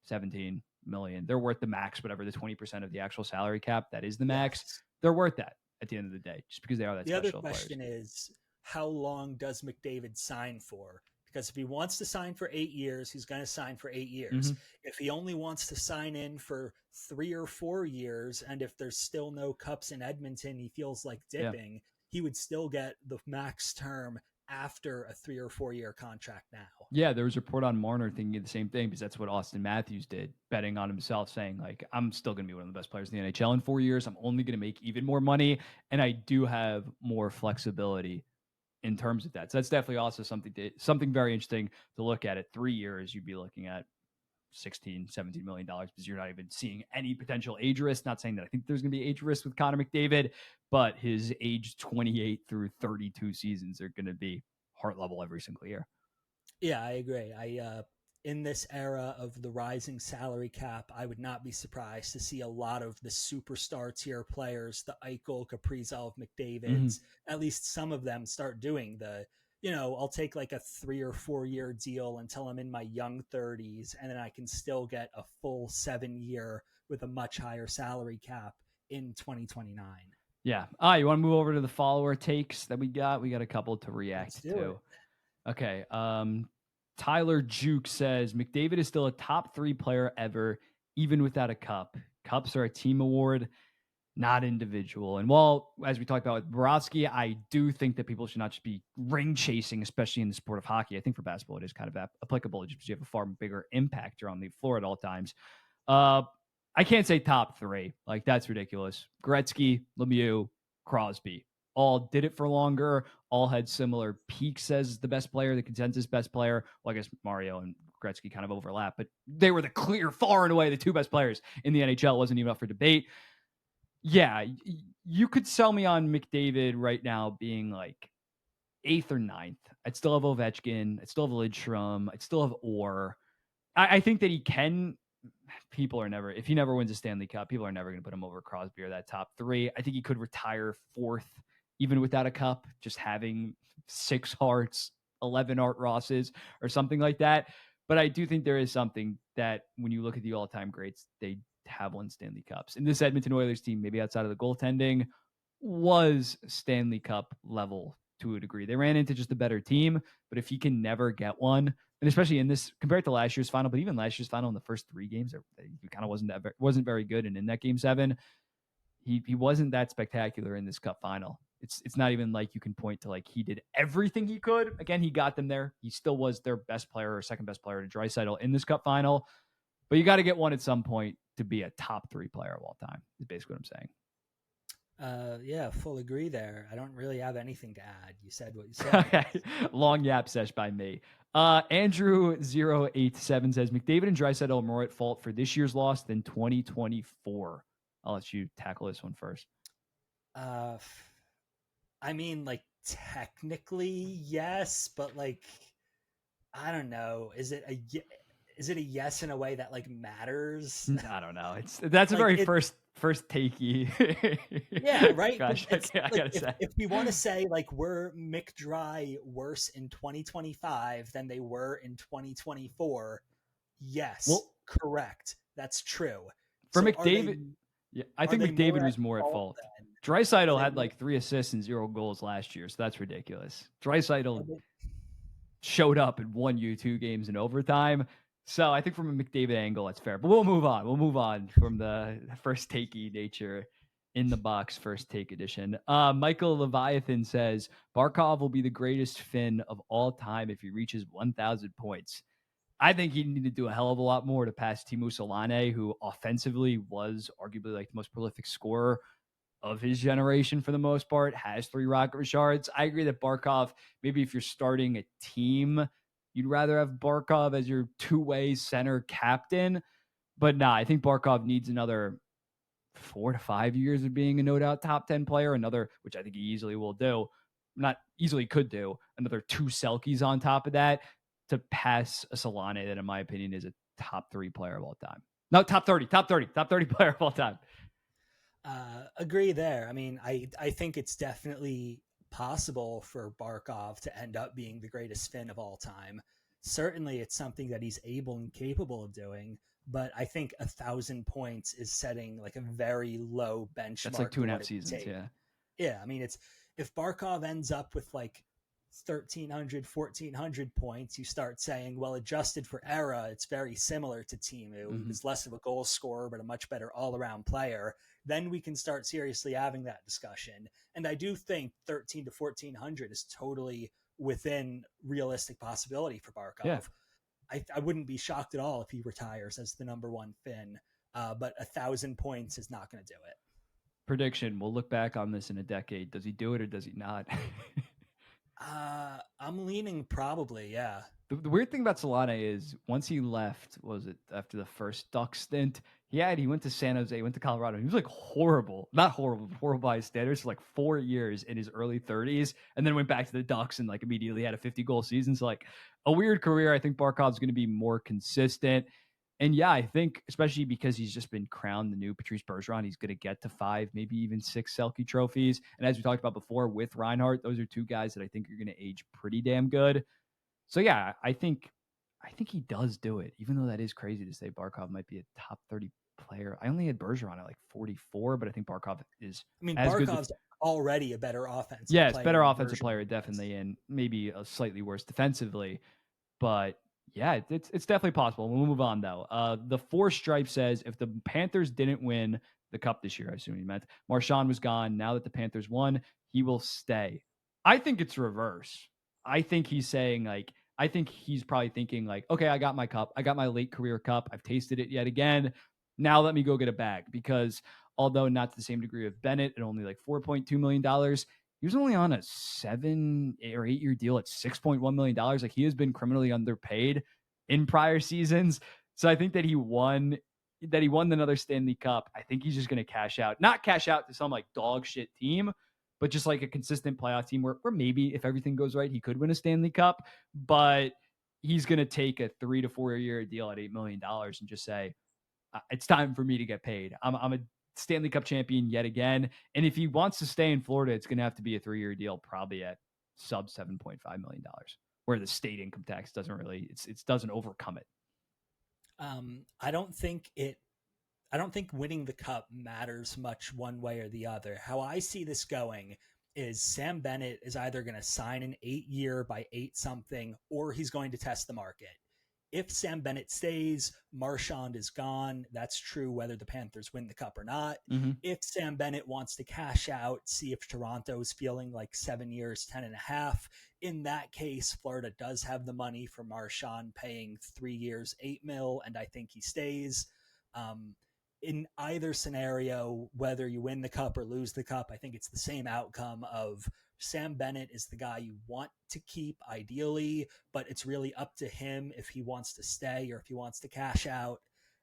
[SPEAKER 1] 17 million. They're worth the max, whatever the 20% of the actual salary cap that is the max.
[SPEAKER 2] Yes.
[SPEAKER 1] They're worth that at the end of the day, just because they are that
[SPEAKER 2] The other
[SPEAKER 1] special of players.
[SPEAKER 2] question is, how long does McDavid sign for? Because if he wants to sign for 8 years, he's going to sign for 8 years.
[SPEAKER 1] Mm-hmm.
[SPEAKER 2] If he only wants to sign in for 3 or 4 years, and if there's still no cups in Edmonton, he feels like
[SPEAKER 1] Yeah.
[SPEAKER 2] dipping, he would still get the max term after a 3 or 4 year contract now.
[SPEAKER 1] Yeah, there was a report on Marner thinking the same thing because that's what Austin Matthews did, betting on himself, saying like, "I'm still going to be one of the best players in the NHL in 4 years. I'm only going to make even more money, and I do have more flexibility in terms of that." So that's definitely also something very interesting to look at. At 3 years, you'd be looking at 16, 17 million dollars because you're not even seeing any potential age risk. Not saying that I think there's going to be age risk with Connor McDavid, but his age 28 through 32 seasons are going to be heart level every single year.
[SPEAKER 2] Yeah, I agree. In this era of the rising salary cap, I would not be surprised to see a lot of the superstar tier players, the Eichel, Kaprizov,
[SPEAKER 1] Mm-hmm.
[SPEAKER 2] McDavids, at least some of them start doing I'll take like a 3 or 4 year deal until I'm in my young 30s, and then I can still get a full 7 year with a much higher salary cap in 2029.
[SPEAKER 1] Yeah. You want to move over to the follower takes that we got? We got a couple to
[SPEAKER 2] Let's
[SPEAKER 1] react
[SPEAKER 2] do
[SPEAKER 1] to.
[SPEAKER 2] it.
[SPEAKER 1] Okay. Tyler Juke says McDavid is still a top 3 player ever, even without a cup. Cups are a team award, not individual. And while, as we talked about with Borotsky, I do think that people should not just be ring chasing, especially in the sport of hockey. I think for basketball, it is kind of applicable just because you have a far bigger impact. You're on the floor at all times. Uh, I can't say top 3. Like, that's ridiculous. Gretzky, Lemieux, Crosby all did it for longer, all had similar peaks as the best player, the consensus best player. Well, I guess Mario and Gretzky kind of overlap, but they were the clear, far and away the two best players in the NHL. It wasn't even up for debate. Yeah, you could sell me on McDavid right now being like 8th or ninth. I'd still have Ovechkin. I'd still have Lidstrom. I'd still have Orr. I think that he can. People are never, if he never wins a Stanley Cup, people are never going to put him over Crosby or that top three. I think he could retire fourth, even without a cup, just having 6 Harts, 11 Art Rosses, or something like that. But I do think there is something that when you look at the all time greats, they have won Stanley Cups. And this Edmonton Oilers team, maybe outside of the goaltending, was Stanley Cup level to a degree. They ran into just a better team, but if he can never get one, and especially in this compared to last year's final, but even last year's final in the first 3 games, he kind of wasn't very good. And in that game 7, he wasn't that spectacular in this cup final. It's not even like you can point to like he did everything he could. Again, he got them there. He still was their best player or second best player to Draisaitl in this cup final. But you got to get one at some point to be a top 3 player of all time, is basically what I'm saying.
[SPEAKER 2] Yeah, full agree there. I don't really have anything to add. You said what you said.
[SPEAKER 1] Okay. Long yap sesh by me. Andrew087 says McDavid and Draisaitl are more at fault for this year's loss than 2024. I'll let you tackle this one first.
[SPEAKER 2] I mean, like technically yes, but like I don't know. Is it a yes in a way that like matters?
[SPEAKER 1] I don't know. That's like, a very first takey.
[SPEAKER 2] Yeah, right.
[SPEAKER 1] Gosh, I gotta say.
[SPEAKER 2] If we want to say like were McDry worse in 2025 than they were in 2024, yes, well, correct. That's true.
[SPEAKER 1] For so McDavid, I think McDavid was more at fault. Draisaitl had like 3 assists and 0 goals last year, so that's ridiculous. Draisaitl showed up and won you 2 games in overtime. So I think from a McDavid angle, that's fair. But we'll move on. We'll move on from the first takey nature in the box first take edition. Michael Leviathan says, Barkov will be the greatest Finn of all time if he reaches 1,000 points. I think he needed to do a hell of a lot more to pass Teemu Selanne, who offensively was arguably like the most prolific scorer of his generation for the most part, has 3 Rocket Richards. I agree that Barkov, maybe if you're starting a team, you'd rather have Barkov as your 2-way center captain. But nah, I think Barkov needs another 4 to 5 years of being a no doubt top 10 player. Another, which I think he easily will do, not easily could do, another 2 Selkies on top of that to pass a Selanne that, in my opinion, is a top 3 player of all time. No, top 30 player of all time.
[SPEAKER 2] Agree there. I mean, I think it's definitely possible for Barkov to end up being the greatest Finn of all time. Certainly it's something that he's able and capable of doing, but I think 1,000 points is setting like a very low benchmark.
[SPEAKER 1] That's like 2.5 seasons.
[SPEAKER 2] Yeah. I mean, it's if Barkov ends up with like 1,300, 1,400 points, you start saying, well, adjusted for era, it's very similar to Teemu. Mm-hmm. He was less of a goal scorer, but a much better all-around player. Then we can start seriously having that discussion. And I do think 1,300 to 1,400 is totally within realistic possibility for Barkov. Yeah. I wouldn't be shocked at all if he retires as the number 1 Finn, but 1,000 points is not going to do it.
[SPEAKER 1] Prediction, we'll look back on this in a decade. Does he do it or does he not?
[SPEAKER 2] I'm leaning probably, yeah.
[SPEAKER 1] The weird thing about Selanne is once he left, was it after the first Duck stint, he went to San Jose, went to Colorado. He was like horrible, not horrible, horrible by his standards for like 4 years in his early 30s, and then went back to the Ducks and like immediately had a 50-goal season. So like a weird career. I think Barkov's going to be more consistent. And yeah, I think especially because he's just been crowned the new Patrice Bergeron, he's going to get to 5, maybe even 6 Selke trophies. And as we talked about before with Reinhart, those are 2 guys that I think are going to age pretty damn good. So yeah, I think he does do it, even though that is crazy to say Barkov might be a top 30 player. I only had Bergeron at like 44, but I think Barkov is.
[SPEAKER 2] I mean, Barkov's already a better offensive player.
[SPEAKER 1] Yes, better offensive player, definitely, and maybe a slightly worse defensively. But yeah, it's definitely possible. We'll move on though. The 4 Stripe says if the Panthers didn't win the cup this year, I assume he meant Marchand was gone. Now that the Panthers won, he will stay. I think it's reverse. I think he's saying like, I think he's probably thinking like, okay, I got my cup. I got my late career cup. I've tasted it yet again. Now let me go get a bag, because although not to the same degree of Bennett at only like $4.2 million, he was only on a 7 or 8 year deal at $6.1 million. Like he has been criminally underpaid. in prior seasons. So I think that he won another Stanley Cup. I think he's just going to not cash out to some like dog shit team, but just like a consistent playoff team where maybe if everything goes right, he could win a Stanley Cup. But he's going to take a 3 to 4 year deal at $8 million and just say, it's time for me to get paid. I'm a Stanley Cup champion yet again. And if he wants to stay in Florida, it's going to have to be a 3 year deal, probably at sub $7.5 million, where the state income tax doesn't really, it doesn't overcome it.
[SPEAKER 2] I don't think winning the cup matters much one way or the other. How I see this going is Sam Bennett is either going to sign an 8-year by 8 something, or he's going to test the market. If Sam Bennett stays, Marchand is gone. That's true whether the Panthers win the cup or not.
[SPEAKER 1] Mm-hmm.
[SPEAKER 2] If Sam Bennett wants to cash out, see if Toronto's feeling like 7 years, 10.5. In that case, Florida does have the money for Marchand paying 3 years, $8 million, and I think he stays. In either scenario, whether you win the cup or lose the cup, I think it's the same outcome of Sam Bennett is the guy you want to keep ideally, but it's really up to him if he wants to stay or if he wants to cash out.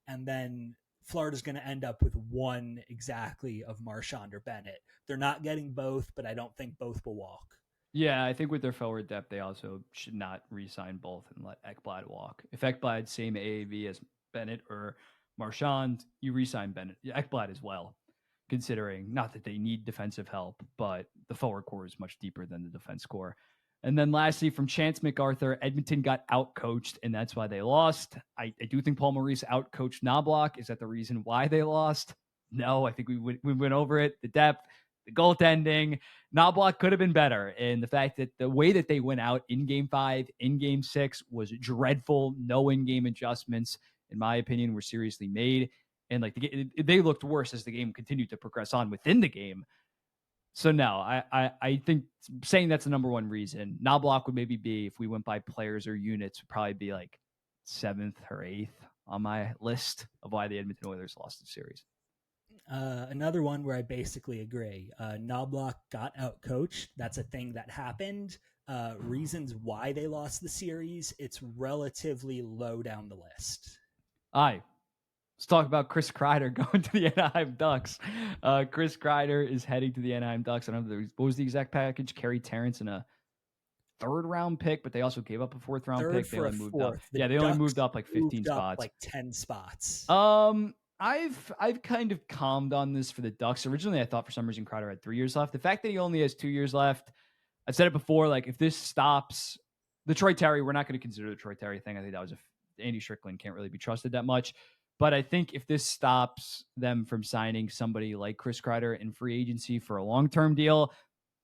[SPEAKER 2] And then Florida's going to end up with one exactly of Marchand or Bennett. They're not getting both, but I don't think both will walk.
[SPEAKER 1] Yeah, I think with their forward depth, they also should not re-sign both and let Ekblad walk. If Ekblad same AAV as Bennett or Marchand, you re-sign Bennett, Ekblad as well. Considering not that they need defensive help, but the forward core is much deeper than the defense core. And then lastly, from Chance MacArthur, Edmonton got outcoached, and that's why they lost. I do think Paul Maurice outcoached Knobloch. Is that the reason why they lost? No, I think we went over it. The depth, the goaltending. Knobloch could have been better. And the fact that the way that they went out in game 5, in game 6 was dreadful. No in-game adjustments, in my opinion, were seriously made. And like they looked worse as the game continued to progress on within the game. So no, I think saying that's the number one reason. Knobloch would maybe be, if we went by players or units, would probably be like 7th or 8th on my list of why the Edmonton Oilers lost the series.
[SPEAKER 2] Another one where I basically agree. Knobloch got outcoached. That's a thing that happened. Reasons why they lost the series, it's relatively low down the list.
[SPEAKER 1] Aye. Let's talk about Chris Kreider going to the Anaheim Ducks. Chris Kreider is heading to the Anaheim Ducks. I don't know what was the exact package. Kerry Terrence in a 3rd-round pick, but they also gave up a 4th-round pick. They only moved up.
[SPEAKER 2] Yeah,
[SPEAKER 1] they only moved up like 15 spots,
[SPEAKER 2] like 10 spots.
[SPEAKER 1] I've kind of calmed on this for the Ducks. Originally, I thought for some reason Kreider had 3 years left. The fact that he only has 2 years left, I've said it before. Like, if this stops the Troy Terry, we're not going to consider the Troy Terry thing. I think that was Andy Strickland can't really be trusted that much. But I think if this stops them from signing somebody like Chris Kreider in free agency for a long-term deal,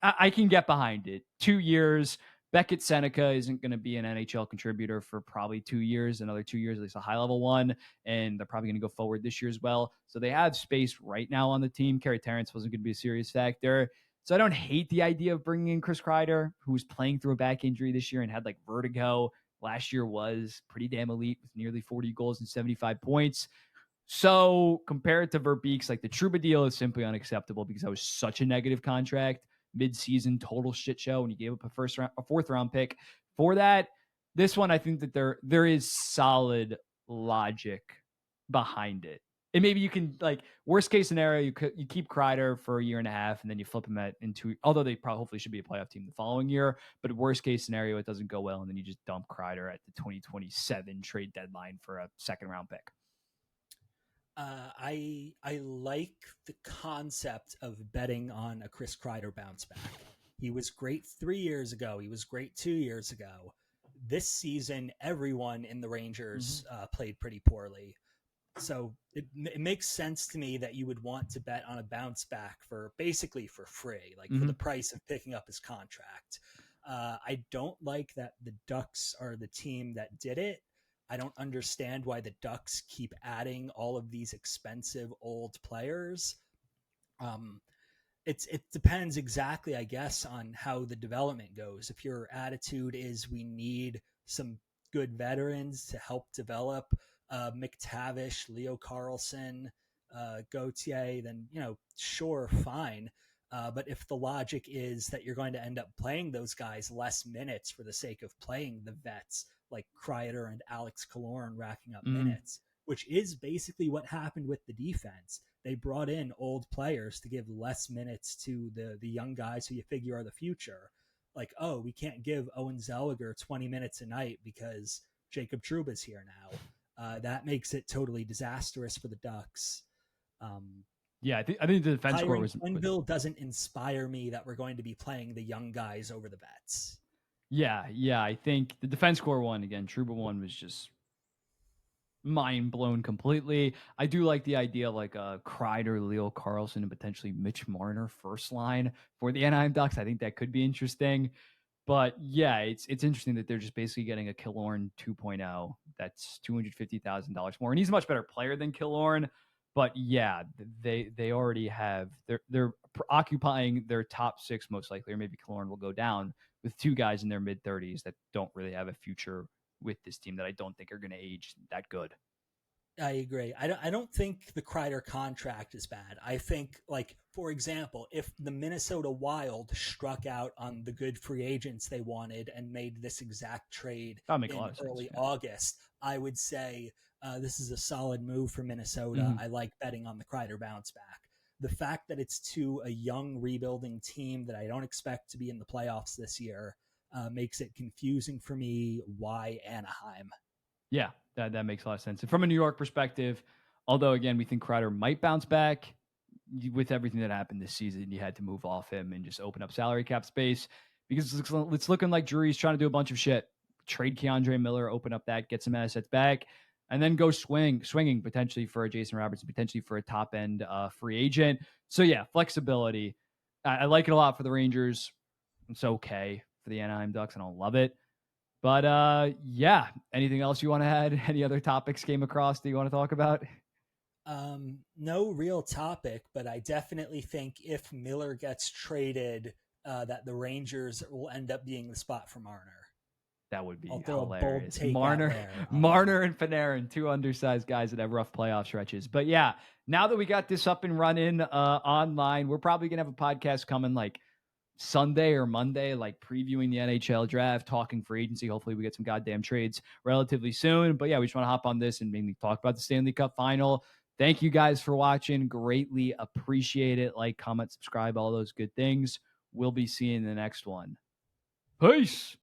[SPEAKER 1] I can get behind it. 2 years. Beckett Seneca isn't going to be an NHL contributor for probably 2 years, another 2 years, at least a high-level one, and they're probably going to go forward this year as well. So they have space right now on the team. Kerry Terrence wasn't going to be a serious factor. So I don't hate the idea of bringing in Chris Kreider, who was playing through a back injury this year and had like vertigo. Last year was pretty damn elite with nearly 40 goals and 75 points. So compared to Verbeek's, like the Trouba deal is simply unacceptable because that was such a negative contract, mid-season total shit show, and he gave up a 4th-round pick for that. This one, I think that there is solid logic behind it. And maybe you can, like, worst case scenario, you keep Kreider for a year and a half, and then you flip him into, although they probably hopefully should be a playoff team the following year. But worst case scenario, it doesn't go well, and then you just dump Kreider at the 2027 trade deadline for a 2nd-round pick.
[SPEAKER 2] I like the concept of betting on a Chris Kreider bounce back. He was great 3 years ago. He was great 2 years ago. This season, everyone in the Rangers played pretty poorly. So it makes sense to me that you would want to bet on a bounce back for basically for free, like for the price of picking up his contract. I don't like that the Ducks are the team that did it. I don't understand why the Ducks keep adding all of these expensive old players. It depends exactly, I guess, on how the development goes. If your attitude is we need some good veterans to help develop McTavish, Leo Carlson, Gauthier, then, sure, fine. But if the logic is that you're going to end up playing those guys less minutes for the sake of playing the vets like Kreider and Alex Killorn racking up
[SPEAKER 1] Mm,
[SPEAKER 2] minutes, which is basically what happened with the defense. They brought in old players to give less minutes to the young guys who you figure are the future. Like, oh, we can't give Owen Zellweger 20 minutes a night because Jacob Trouba's here now. That makes it totally disastrous for the Ducks. Um,
[SPEAKER 1] yeah, I think the defense score
[SPEAKER 2] Hiring
[SPEAKER 1] was
[SPEAKER 2] Quenneville doesn't inspire me that we're going to be playing the young guys over the vets.
[SPEAKER 1] yeah. I think the defense score one again, Truba one was just mind blown completely. I do like the idea of like Kreider, Leo Carlson, and potentially Mitch Marner first line for the Anaheim Ducks. I think that could be interesting. But yeah, it's interesting that they're just basically getting a Killorn 2.0 that's $250,000 more, and he's a much better player than Killorn. But yeah, they already have they're occupying their top six most likely, or maybe Killorn will go down with two guys in their mid 30s that don't really have a future with this team that I don't think are going to age that good.
[SPEAKER 2] I agree. I don't think the Kreider contract is bad. I think, like, for example, if the Minnesota Wild struck out on the good free agents they wanted and made this exact trade
[SPEAKER 1] That'll make a
[SPEAKER 2] in
[SPEAKER 1] lot of sense.
[SPEAKER 2] early
[SPEAKER 1] Yeah.
[SPEAKER 2] August, I would say this is a solid move for Minnesota.
[SPEAKER 1] Mhm.
[SPEAKER 2] I like betting on the Kreider bounce back. The fact that it's to a young rebuilding team that I don't expect to be in the playoffs this year makes it confusing for me. Why Anaheim?
[SPEAKER 1] Yeah, that makes a lot of sense. And from a New York perspective, although again we think Kreider might bounce back with everything that happened this season, you had to move off him and just open up salary cap space because it's looking like Drury's trying to do a bunch of shit. Trade Keandre Miller, open up that, get some assets back, and then go swinging potentially for a Jason Robertson, potentially for a top end free agent. So yeah, flexibility. I like it a lot for the Rangers. It's okay for the Anaheim Ducks. I don't love it. But yeah, anything else you want to add? Any other topics came across that you want to talk about?
[SPEAKER 2] No real topic, but I definitely think if Miller gets traded, that the Rangers will end up being the spot for Marner.
[SPEAKER 1] That would
[SPEAKER 2] I'll
[SPEAKER 1] be
[SPEAKER 2] throw a bold
[SPEAKER 1] hilarious.
[SPEAKER 2] take out
[SPEAKER 1] Marner,
[SPEAKER 2] there.
[SPEAKER 1] Marner, and Panarin, two undersized guys that have rough playoff stretches. But yeah, now that we got this up and running online, we're probably gonna have a podcast coming like Sunday or Monday, like previewing the NHL draft, talking free agency. Hopefully, we get some goddamn trades relatively soon. But yeah, we just want to hop on this and mainly talk about the Stanley Cup final. Thank you guys for watching. Greatly appreciate it. Like, comment, subscribe, all those good things. We'll be seeing the next one. Peace.